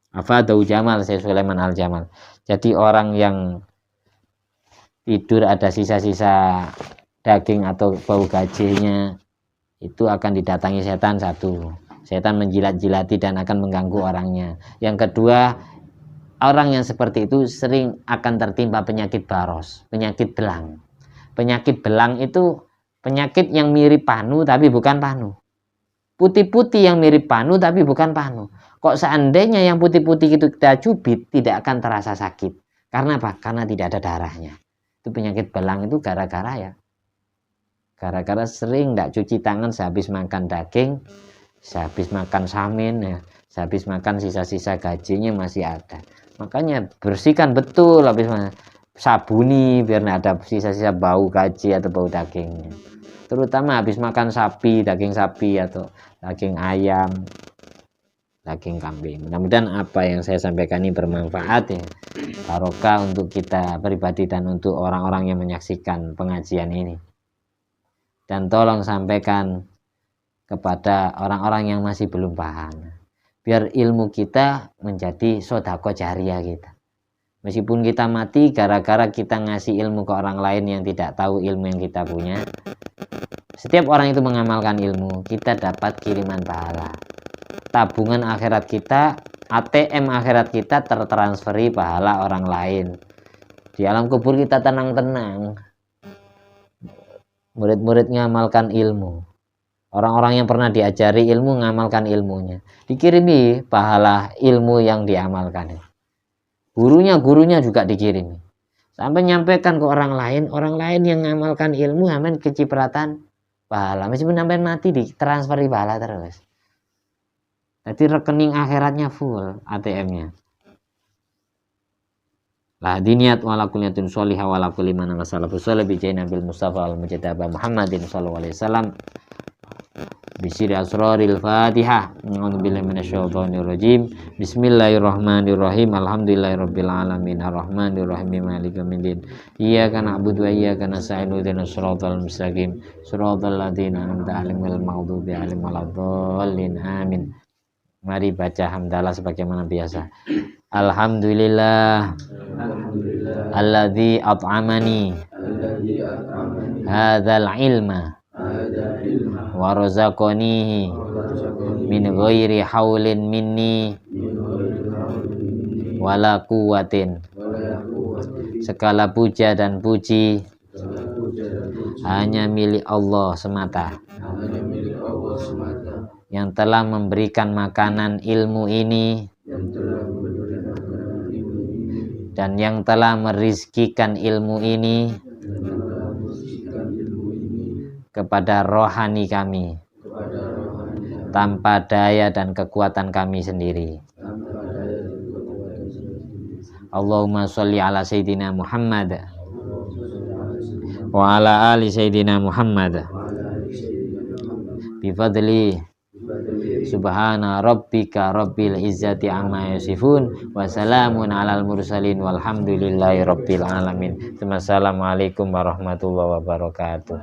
Afadau Jamal, saya Sulaiman al Jamal. Jadi orang yang tidur ada sisa-sisa daging atau bau gajinya, itu akan didatangi setan. Satu, setan menjilat-jilati dan akan mengganggu orangnya. Yang kedua, orang yang seperti itu sering akan tertimpa penyakit baros, penyakit belang. Penyakit belang itu penyakit yang mirip panu tapi bukan panu. Putih-putih yang mirip panu tapi bukan panu. Kok seandainya yang putih-putih itu kita cubit, tidak akan terasa sakit. Karena apa? Karena tidak ada darahnya. Itu penyakit belang itu gara-gara sering tidak cuci tangan sehabis makan daging, sehabis makan samin, ya, sehabis makan sisa-sisa gajinya masih ada. Makanya bersihkan betul habis sabuni biar tidak ada sisa-sisa bau gaji atau bau dagingnya. Terutama habis makan sapi, daging sapi atau daging ayam, daging kambing. Mudah-mudahan apa yang saya sampaikan ini bermanfaat ya, barokah untuk kita pribadi dan untuk orang-orang yang menyaksikan pengajian ini. Dan tolong sampaikan kepada orang-orang yang masih belum paham, biar ilmu kita menjadi sodako jariah kita. Meskipun kita mati gara-gara kita ngasih ilmu ke orang lain yang tidak tahu ilmu yang kita punya, setiap orang itu mengamalkan ilmu, kita dapat kiriman pahala. Tabungan akhirat kita, ATM akhirat kita tertransferi pahala orang lain. Di alam kubur kita tenang-tenang. Murid-murid ngamalkan ilmu. Orang-orang yang pernah diajari ilmu ngamalkan ilmunya. Dikirimi pahala ilmu yang diamalkan. Gurunya juga dikirimi. Sampai nyampaikan ke orang lain yang ngamalkan ilmu amin kecipratan pahala. Meskipun sampai mati ditransferi pahala terus. Jadi rekening akhiratnya full ATM-nya. La diniyat wala kunyatun sholihah wala kulli man salafu sholih bi Nabil Mustafa al Mujtaba Muhammadin sallallahu alaihi wasallam bisiri asraril Fatihah. A'udzubillahi minasyaitonir rajim. Bismillahirrahmanirrahim. Alhamdulillahirabbil alamin arrahmanir rahim maliki yaumiddin. Iyyaka na'budu wa iyyaka nasta'in ihdinas siratal mustaqim siratal ladzina an'amta 'alaihim ghairil maghdubi 'alaihim waladdallin. Amin. Mari baca hamdalah sebagaimana biasa. Alhamdulillah alladzi at'amani hadzal ilma wa razaqanihi min ghairi haulin minni wala quwwatin. Segala puja dan puji hanya milik Allah semata, yang telah memberikan makanan ilmu ini dan yang telah merizkikan ilmu ini kepada rohani kami tanpa daya dan kekuatan kami sendiri. Allahumma sholli ala Sayyidina Muhammad wa ala ali Sayyidina Muhammad bifadli Subhana rabbika rabbil izzati amma yasifun wa salamun alal mursalin walhamdulillahi rabbil alamin. Wassalamualaikum warahmatullahi wabarakatuh.